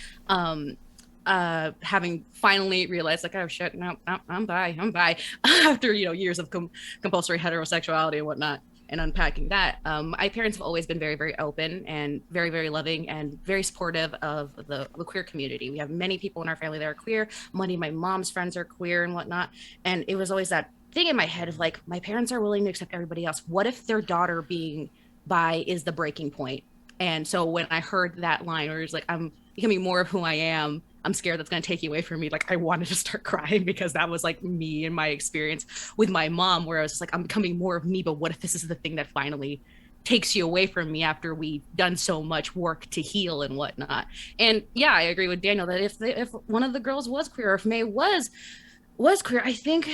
having finally realized, like, oh shit, no, I'm bi after years of compulsory heterosexuality and whatnot, and unpacking that. My parents have always been very, very open and very, very loving and very supportive of the queer community. We have many people in our family that are queer. Many of my mom's friends are queer and whatnot, and it was always that thing in my head of like, my parents are willing to accept everybody else. What if their daughter being bi is the breaking point? And so when I heard that line where it's like, I'm becoming more of who I am, I'm scared that's going to take you away from me, like, I wanted to start crying, because that was like me and my experience with my mom, where I was just like, I'm becoming more of me, but what if this is the thing that finally takes you away from me after we've done so much work to heal and whatnot? And yeah, I agree with Daniel that if one of the girls was queer, or if May was queer, I think,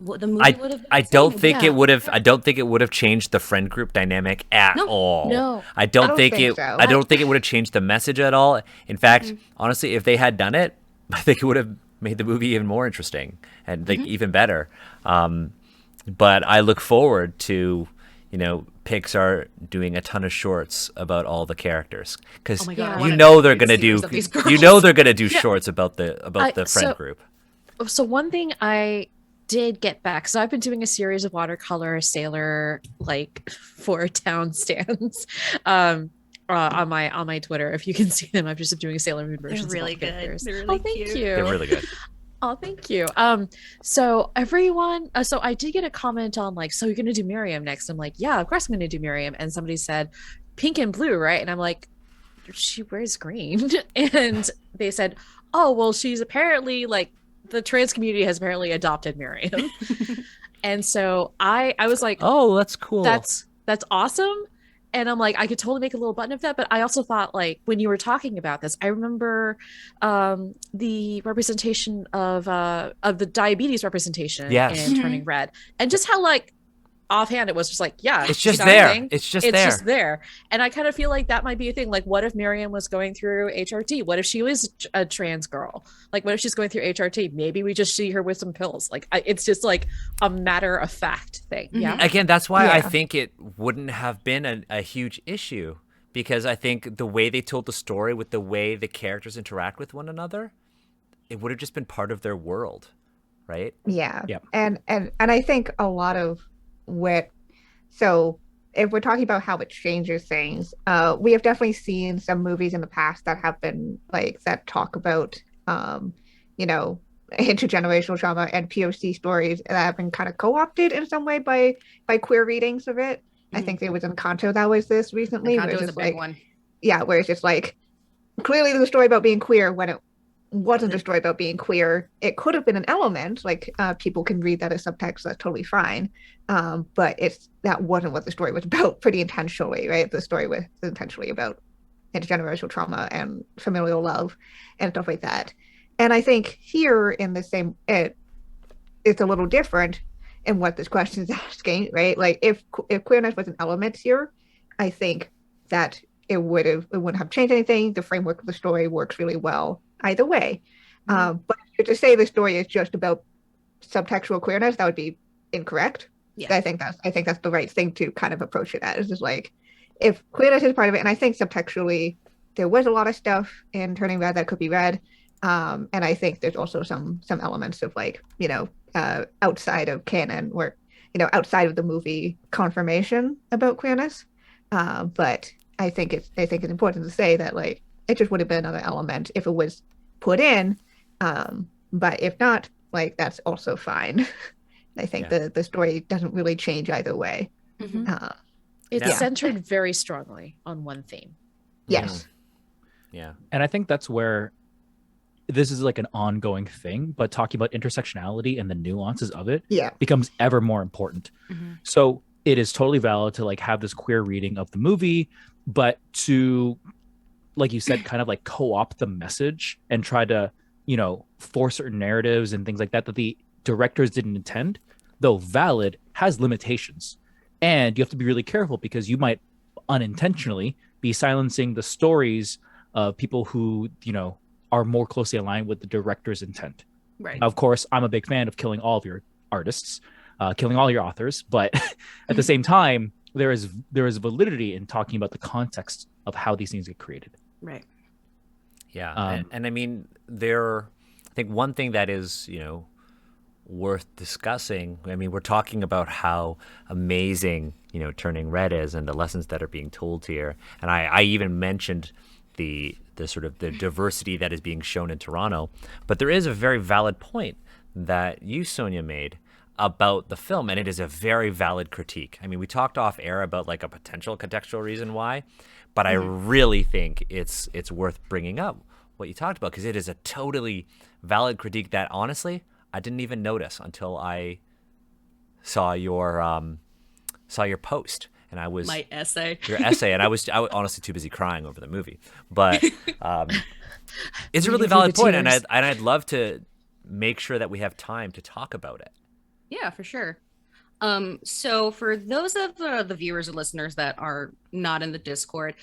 the movie would have. I don't think it would have. I don't think it would have changed the friend group dynamic at all. No, I don't think it. so. I don't think it would have changed the message at all. In fact, honestly, if they had done it, I think it would have made the movie even more interesting and like even better. But I look forward to Pixar doing a ton of shorts about all the characters, because Oh my God, they're gonna do they're gonna do shorts about the friend group. So one thing I did get back, so I've been doing a series of watercolor sailor like four town stands on my Twitter. If you can see them, I'm just doing Sailor Moon versions. They're really of all the good. characters. They're really thank cute. you. They're really good. Oh, thank you. So everyone, so I did get a comment on like, so you're gonna do Miriam next? I'm like, yeah, of course I'm gonna do Miriam. And somebody said, pink and blue, right? And I'm like, she wears green. And they said, oh, well, she's apparently like, the trans community has apparently adopted Miriam. And so I was like, oh, that's cool. That's awesome. And I'm like, I could totally make a little button of that. But I also thought, like, when you were talking about this, I remember the representation of the diabetes representation in Turning Red, and just how like offhand it was just like, yeah, it's just there. It's just there. And I kind of feel like that might be a thing. Like, what if Miriam was going through HRT? What if she was a trans girl? Like, what if she's going through HRT? Maybe we just see her with some pills. Like, it's just like a matter of fact thing. Yeah. Again, that's why I think it wouldn't have been a huge issue, because I think the way they told the story, with the way the characters interact with one another, it would have just been part of their world, right? Yeah. Yep. And I think a lot of so if we're talking about how it changes things, we have definitely seen some movies in the past that have been like that talk about intergenerational trauma and POC stories that have been kind of co-opted in some way by queer readings of it. I think there was Encanto that was this recently. Encanto was a big one. Yeah, where it's just like, clearly there's a story about being queer when it wasn't a story about being queer. It could have been an element, like people can read that as subtext, that's totally fine. But that wasn't what the story was about, pretty intentionally, right? The story was intentionally about intergenerational trauma and familial love and stuff like that. And I think here in the same, it's a little different in what this question is asking, right? Like if queerness was an element here, I think that it wouldn't have changed anything. The framework of the story works really well either way. But to say the story is just about subtextual queerness, that would be incorrect. Yeah. I think that's the right thing to kind of approach it as, is like, if queerness is part of it, and I think subtextually there was a lot of stuff in Turning Red that could be read. And I think there's also some elements of like, outside of canon where, outside of the movie confirmation about queerness. But I think it's important to say that like it just would have been another element if it was put in. But if not, like that's also fine. I think the story doesn't really change either way. It's centered very strongly on one theme. Yes. Yeah. And I think that's where this is like an ongoing thing, but talking about intersectionality and the nuances of it becomes ever more important. So it is totally valid to like have this queer reading of the movie, but to, like you said, kind of like co-opt the message and try to, force certain narratives and things like that the directors didn't intend, though valid, has limitations. And you have to be really careful because you might unintentionally be silencing the stories of people who, are more closely aligned with the director's intent. Right. Of course, I'm a big fan of killing all of your artists, killing all your authors, but at the same time, there is validity in talking about the context of how these things get created. Right. Yeah. And I mean, I think one thing that is, worth discussing, I mean, we're talking about how amazing, Turning Red is and the lessons that are being told here. And I even mentioned the sort of the diversity that is being shown in Toronto. But there is a very valid point that you, Sonia, made about the film, and it is a very valid critique. I mean, we talked off air about like a potential contextual reason why, but I really think it's worth bringing up what you talked about because it is a totally valid critique that honestly I didn't even notice until I saw your post. And I was my essay, your essay, and I was honestly too busy crying over the movie. But it's a really valid point, and I'd love to make sure that we have time to talk about it. Yeah, for sure. So for those of the viewers and listeners that are not in the Discord,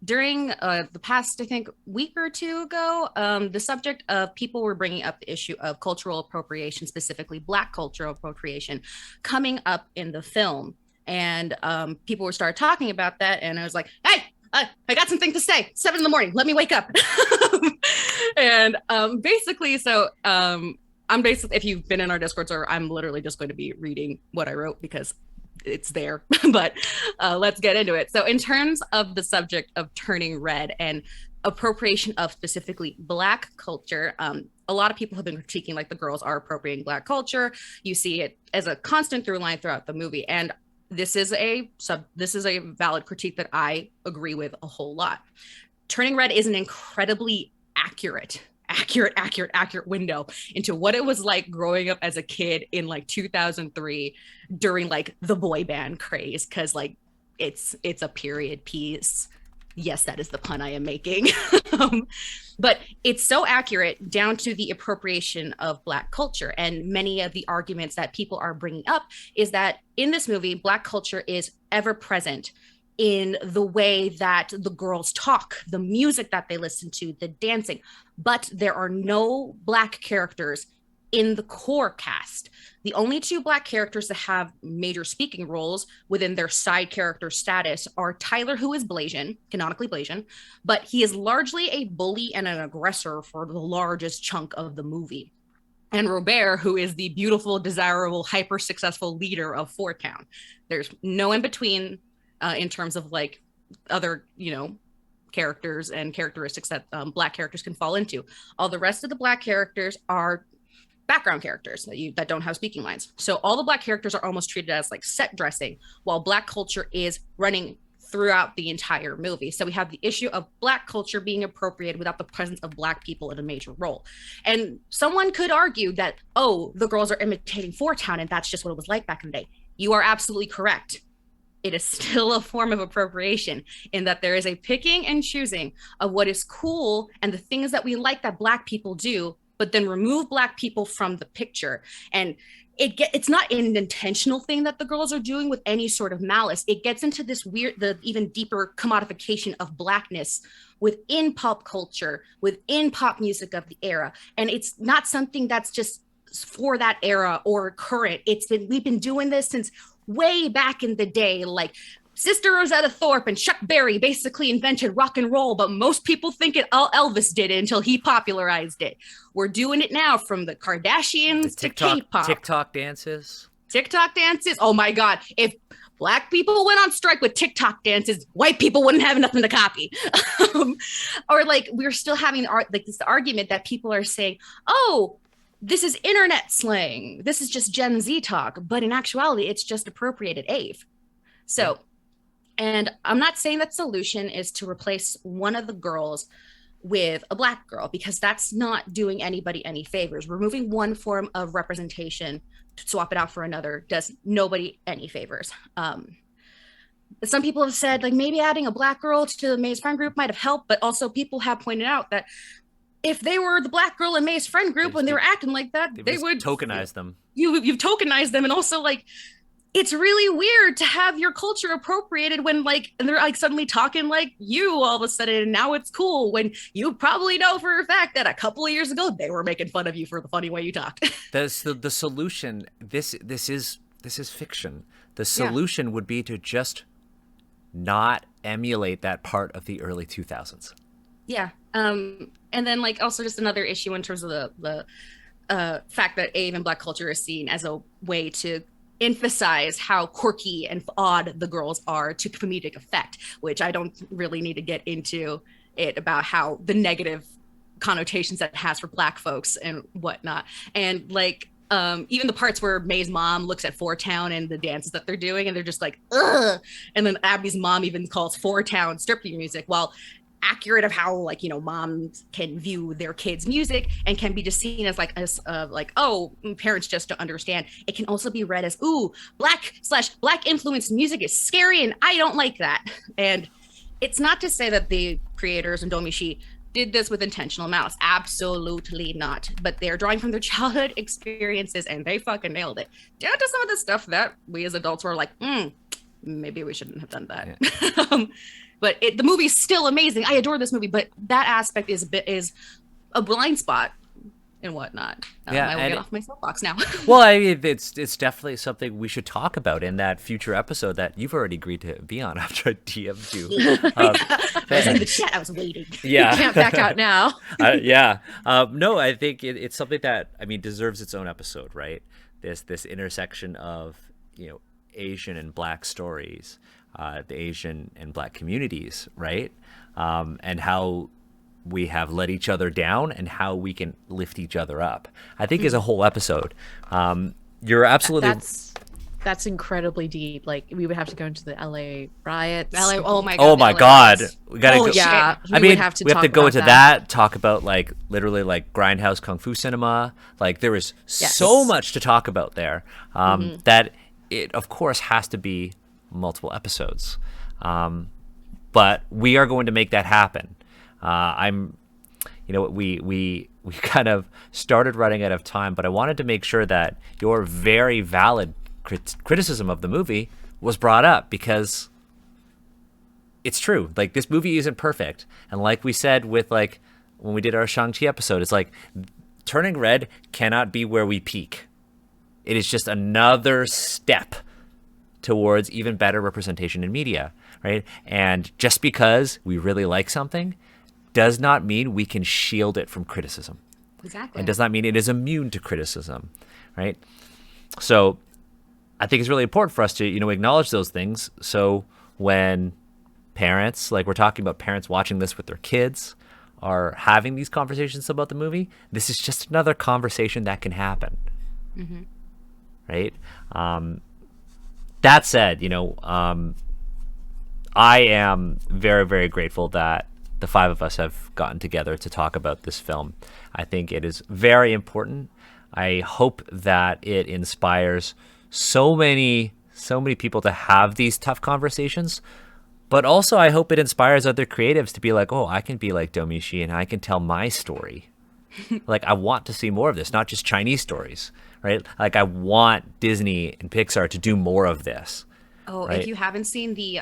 during the past, I think, week or two ago, the subject of people were bringing up the issue of cultural appropriation, specifically Black cultural appropriation, coming up in the film. And people were started talking about that, and I was like, "Hey, I got something to say. 7 a.m. Let me wake up." And basically, so I'm basically, if you've been in our Discord server, I'm literally just going to be reading what I wrote because it's there. But let's get into it. So in terms of the subject of Turning Red and appropriation of specifically Black culture, a lot of people have been critiquing like the girls are appropriating Black culture. You see it as a constant through line throughout the movie, and this is a valid critique that I agree with a whole lot. Turning Red is an incredibly accurate window into what it was like growing up as a kid in like 2003 during like the boy band craze, because like it's a period piece. Yes, that is the pun I am making. But it's so accurate down to the appropriation of Black culture. And many of the arguments that people are bringing up is that in this movie, Black culture is ever present in the way that the girls talk, the music that they listen to, the dancing, but there are no Black characters in the core cast. The only 2 Black characters that have major speaking roles within their side character status are Tyler, who is Blasian, canonically Blasian, but he is largely a bully and an aggressor for the largest chunk of the movie. And Robert, who is the beautiful, desirable, hyper-successful leader of Four Town. There's no in between in terms of like other, characters and characteristics that Black characters can fall into. All the rest of the Black characters are background characters that don't have speaking lines. So all the Black characters are almost treated as like set dressing, while Black culture is running throughout the entire movie. So we have the issue of Black culture being appropriated without the presence of Black people in a major role. And someone could argue that, oh, the girls are imitating Four Town and that's just what it was like back in the day. You are absolutely correct. It is still a form of appropriation in that there is a picking and choosing of what is cool and the things that we like that Black people do, but then remove Black people from the picture. And it's not an intentional thing that the girls are doing with any sort of malice. It gets into this the even deeper commodification of Blackness within pop culture, within pop music of the era. And it's not something that's just for that era or current. We've been doing this since way back in the day. Like Sister Rosetta Tharpe and Chuck Berry basically invented rock and roll, but most people think Elvis did it until he popularized it. We're doing it now, from the Kardashians to K-pop. TikTok dances. TikTok dances. Oh my God. If Black people went on strike with TikTok dances, white people wouldn't have nothing to copy. Or like we're still having like this argument that people are saying, oh, this is internet slang. This is just Gen Z talk. But in actuality, it's just appropriated AVE. So, and I'm not saying that solution is to replace one of the girls with a Black girl, because that's not doing anybody any favors. Removing one form of representation to swap it out for another does nobody any favors. Some people have said like maybe adding a Black girl to May's friend group might have helped, but also people have pointed out that if they were the Black girl in May's friend group when they were acting like that, they would tokenize them. You've tokenized them, and also like it's really weird to have your culture appropriated when like and they're like suddenly talking like you all of a sudden, and now it's cool when you probably know for a fact that a couple of years ago they were making fun of you for the funny way you talk. That's the solution. This is fiction. The solution would be to just not emulate that part of the early 2000s. Yeah. And then like also just another issue in terms of the fact that AVE and Black culture is seen as a way to emphasize how quirky and odd the girls are to comedic effect, which I don't really need to get into it about how the negative connotations that it has for Black folks and whatnot. And like even the parts where May's mom looks at Four Town and the dances that they're doing, and they're just like, ugh. And then Abby's mom even calls Four Town striptease music, while accurate of how like, you know, moms can view their kids' music and can be just seen as like oh, parents just don't understand. It can also be read as, ooh, Black influenced music is scary and I don't like that. And it's not to say that the creators and Domishi did this with intentional malice. Absolutely not. But they're drawing from their childhood experiences and they fucking nailed it. Down to some of the stuff that we as adults were like, maybe we shouldn't have done that. Yeah. But the movie's still amazing. I adore this movie, but that aspect is a blind spot and whatnot. I will get off my soapbox now. Well, I mean, it's definitely something we should talk about in that future episode that you've already agreed to be on after I DM'd you. I was in the chat. I was waiting. Yeah. You can't back out now. No, I think it's something that, I mean, deserves its own episode, right? This intersection of, you know, Asian and Black stories, the Asian and Black communities, right? And how we have let each other down and how we can lift each other up. I think is a whole episode. You're absolutely... That's incredibly deep. Like, we would have to go into the LA riots. Oh my God. We gotta go. Yeah. We have to go into that. Talk about like literally like grindhouse kung fu cinema. Like there is so much to talk about there. That it of course has to be multiple episodes. But we are going to make that happen. We kind of started running out of time, but I wanted to make sure that your very valid criticism of the movie was brought up, because it's true. Like, this movie isn't perfect. And like we said with like when we did our Shang-Chi episode, it's like Turning Red cannot be where we peak. It is just another step towards even better representation in media, right? And just because we really like something does not mean we can shield it from criticism. Exactly. And does not mean it is immune to criticism, right? So I think it's really important for us to, acknowledge those things. So when parents, like we're talking about parents watching this with their kids, are having these conversations about the movie, this is just another conversation that can happen, right? That said, I am very, very grateful that the five of us have gotten together to talk about this film. I think it is very important. I hope that it inspires so many people to have these tough conversations, but also I hope it inspires other creatives to be like, oh, I can be like Domishi and I can tell my story. Like, I want to see more of this, not just Chinese stories, right? Like, I want Disney and Pixar to do more of this. Oh, right? If you haven't seen the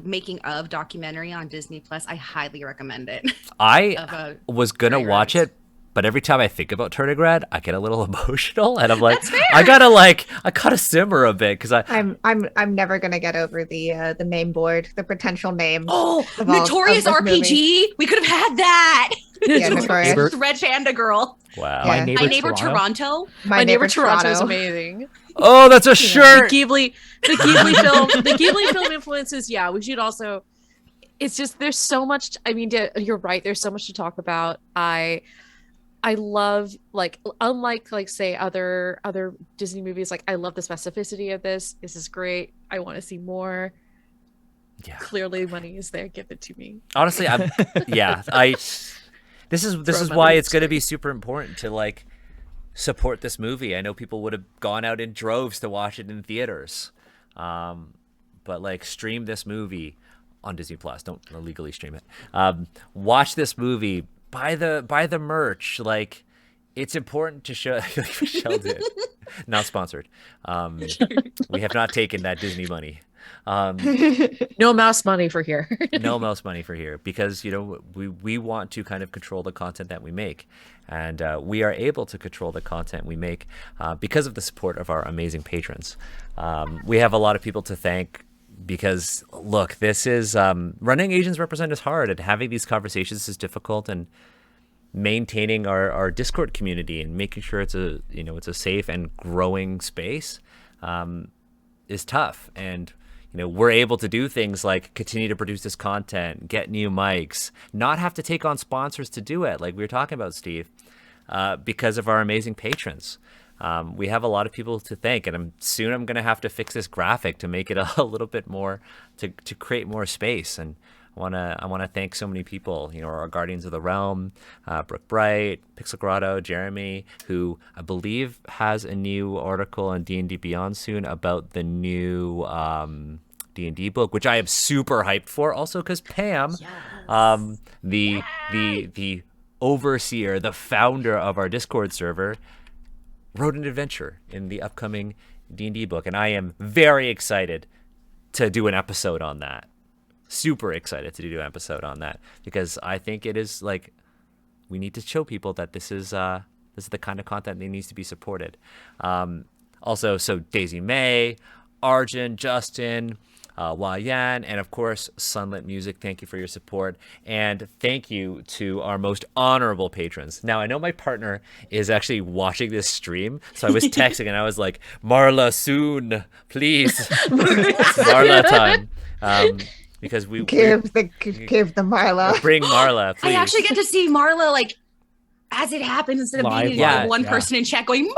making of documentary on Disney Plus, I highly recommend it. I was gonna watch it, but every time I think about Turning Red, I get a little emotional, and I'm like, I gotta simmer a bit, because I'm never gonna get over the name board, the potential names. Oh, Notorious RPG, we could have had that. Yeah, Notorious. Neighbor- Red Panda Girl. Wow. Yeah. My neighbor Toronto. My neighbor Toronto is Toronto. amazing. Oh, that's a The shirt. Ghibli film influences. Yeah, we should also. It's just there's so much. I mean, you're right. There's so much to talk about. I love like unlike like say other Disney movies. Like I love the specificity of this. This is great. I want to see more. Yeah. Clearly, money is there. Give it to me. Honestly, this is why it's going to be super important to like support this movie. I know people would have gone out in droves to watch it in theaters, but like stream this movie on Disney Plus. Don't illegally stream it. Watch this movie. Buy the merch. Like it's important to show. Like Michelle did. Not sponsored. We have not taken that Disney money. No mouse money for here. No mouse money for here because we want to kind of control the content that we make, and we are able to control the content we make because of the support of our amazing patrons. We have a lot of people to thank because look, this is running Asians Represent is hard, and having these conversations is difficult, and maintaining our Discord community and making sure it's a safe and growing space is tough. And we're able to do things like continue to produce this content, get new mics, not have to take on sponsors to do it, like we were talking about, Steve, because of our amazing patrons. We have a lot of people to thank, and I'm going to have to fix this graphic to make it a little bit more, to create more space. And I want to thank so many people, our Guardians of the Realm, Brooke Bright, Pixel Grotto, Jeremy, who I believe has a new article on D&D Beyond soon about the new D&D book, which I am super hyped for. Also, because Pam, the overseer, the founder of our Discord server, wrote an adventure in the upcoming D&D book, and I am very excited to do an episode on that. Super excited to do an episode on that because I think it is like we need to show people that this is the kind of content that needs to be supported. Also, so Daisy May, Arjun, Justin, Yan, and of course Sunlit Music, thank you for your support, and thank you to our most honorable patrons. Now I know my partner is actually watching this stream, so I was texting and I was like, Marla, soon, please. It's Marla time. Because we give the Marla. Bring Marla, please. I actually get to see Marla like as it happens instead of being one person in chat going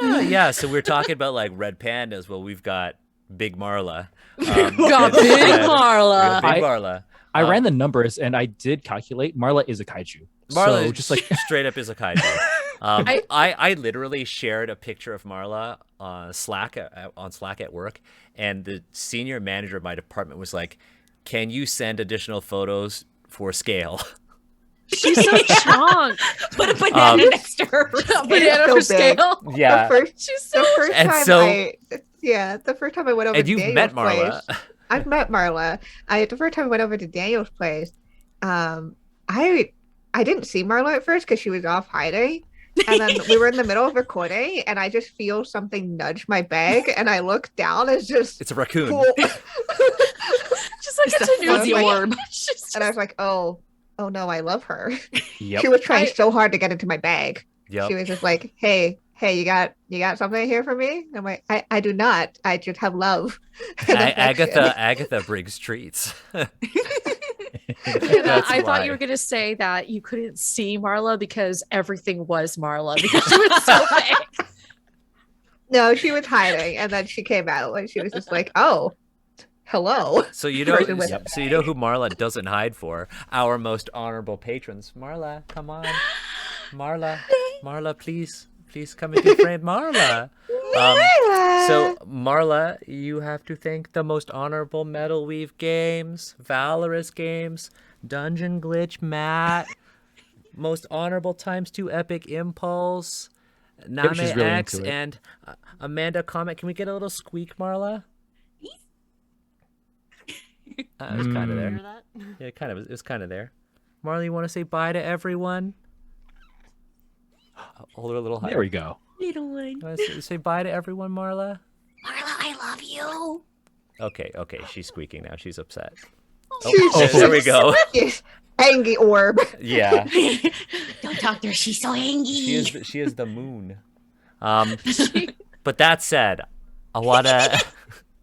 Marla. Yeah, so we're talking about like red pandas. Well, we've got Big Marla. Got Big Marla. Big Marla. I ran the numbers and I did calculate Marla is a kaiju. Marla so just like straight up is a kaiju. I literally shared a picture of Marla on Slack at work, and the senior manager of my department was like, "Can you send additional photos for scale?" She's so strong. Put a banana next to her. Banana for scale. Yeah. The first time I went over to Daniel's met Marla. place. I've met Marla. The first time I went over to Daniel's place, I didn't see Marla at first because she was off hiding. And then we were in the middle of recording, and I just feel something nudge my bag, and I look down, and it's a raccoon. Cool. Just like it's a fuzzy orb. And I was like, oh no, I love her. Yep. She was trying so hard to get into my bag. Yep. She was just like, hey, you got something here for me? And I'm like, I do not. I just have love. Agatha brings treats. I thought you were going to say that you couldn't see Marla because everything was Marla because she was so big. No, she was hiding, and then she came out and she was just like, "Oh, hello." So you know who Marla doesn't hide for? Our most honorable patrons. Marla, come on, Marla, please come into frame, Marla. So Marla, you have to thank the most honorable Metal Weave Games, Valorous Games, Dungeon Glitch Matt, most honorable *2 Epic Impulse, Name really X, into it. and Amanda Comment. Can we get a little squeak, Marla? It was kind of there. Yeah, it was kind of there. Marla, you want to say bye to everyone? Hold her a little higher. There we go. Little one. Say bye to everyone, Marla. Marla, I love you. Okay, she's squeaking now. She's upset. She's There we go. Yes. hangy orb. Yeah. Don't talk to her. She's so hangy. She is the moon. But that said, I wanna.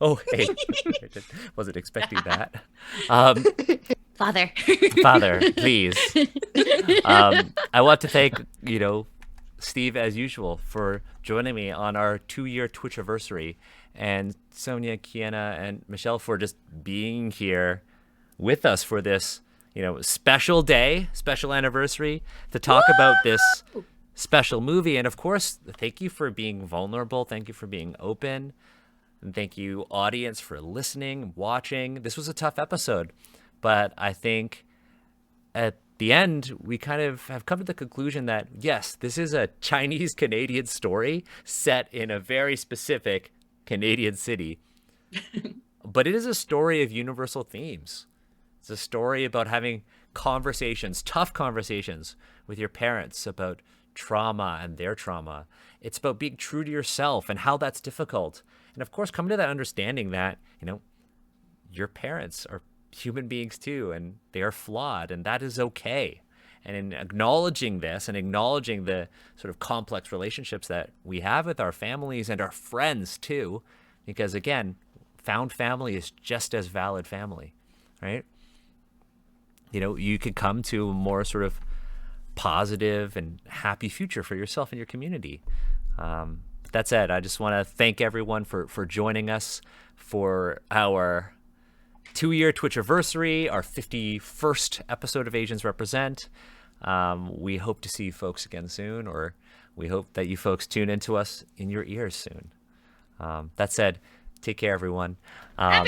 Oh, hey, I wasn't expecting that. Father. Father, please. I want to thank Steve as usual for joining me on our 2-year Twitch anniversary, and Sonia, Kiana, and Michelle for just being here with us for this special day, special anniversary to talk about this special movie. And of course, thank you for being vulnerable. Thank you for being open. And thank you, audience, for listening, watching. This was a tough episode, but I think at the end, we kind of have come to the conclusion that, yes, this is a Chinese-Canadian story set in a very specific Canadian city, but it is a story of universal themes. It's a story about having conversations, tough conversations with your parents about trauma and their trauma. It's about being true to yourself and how that's difficult. And of course, coming to that understanding that, your parents are human beings too, and they are flawed, and that is okay. And in acknowledging this and acknowledging the sort of complex relationships that we have with our families and our friends too, because again, found family is just as valid family, right? You could come to a more sort of positive and happy future for yourself and your community. That said, I just want to thank everyone for joining us for our 2-year Twitch anniversary, our 51st episode of Asians Represent. We hope to see you folks again soon, or we hope that you folks tune into us in your ears soon. That said, take care, everyone. Happy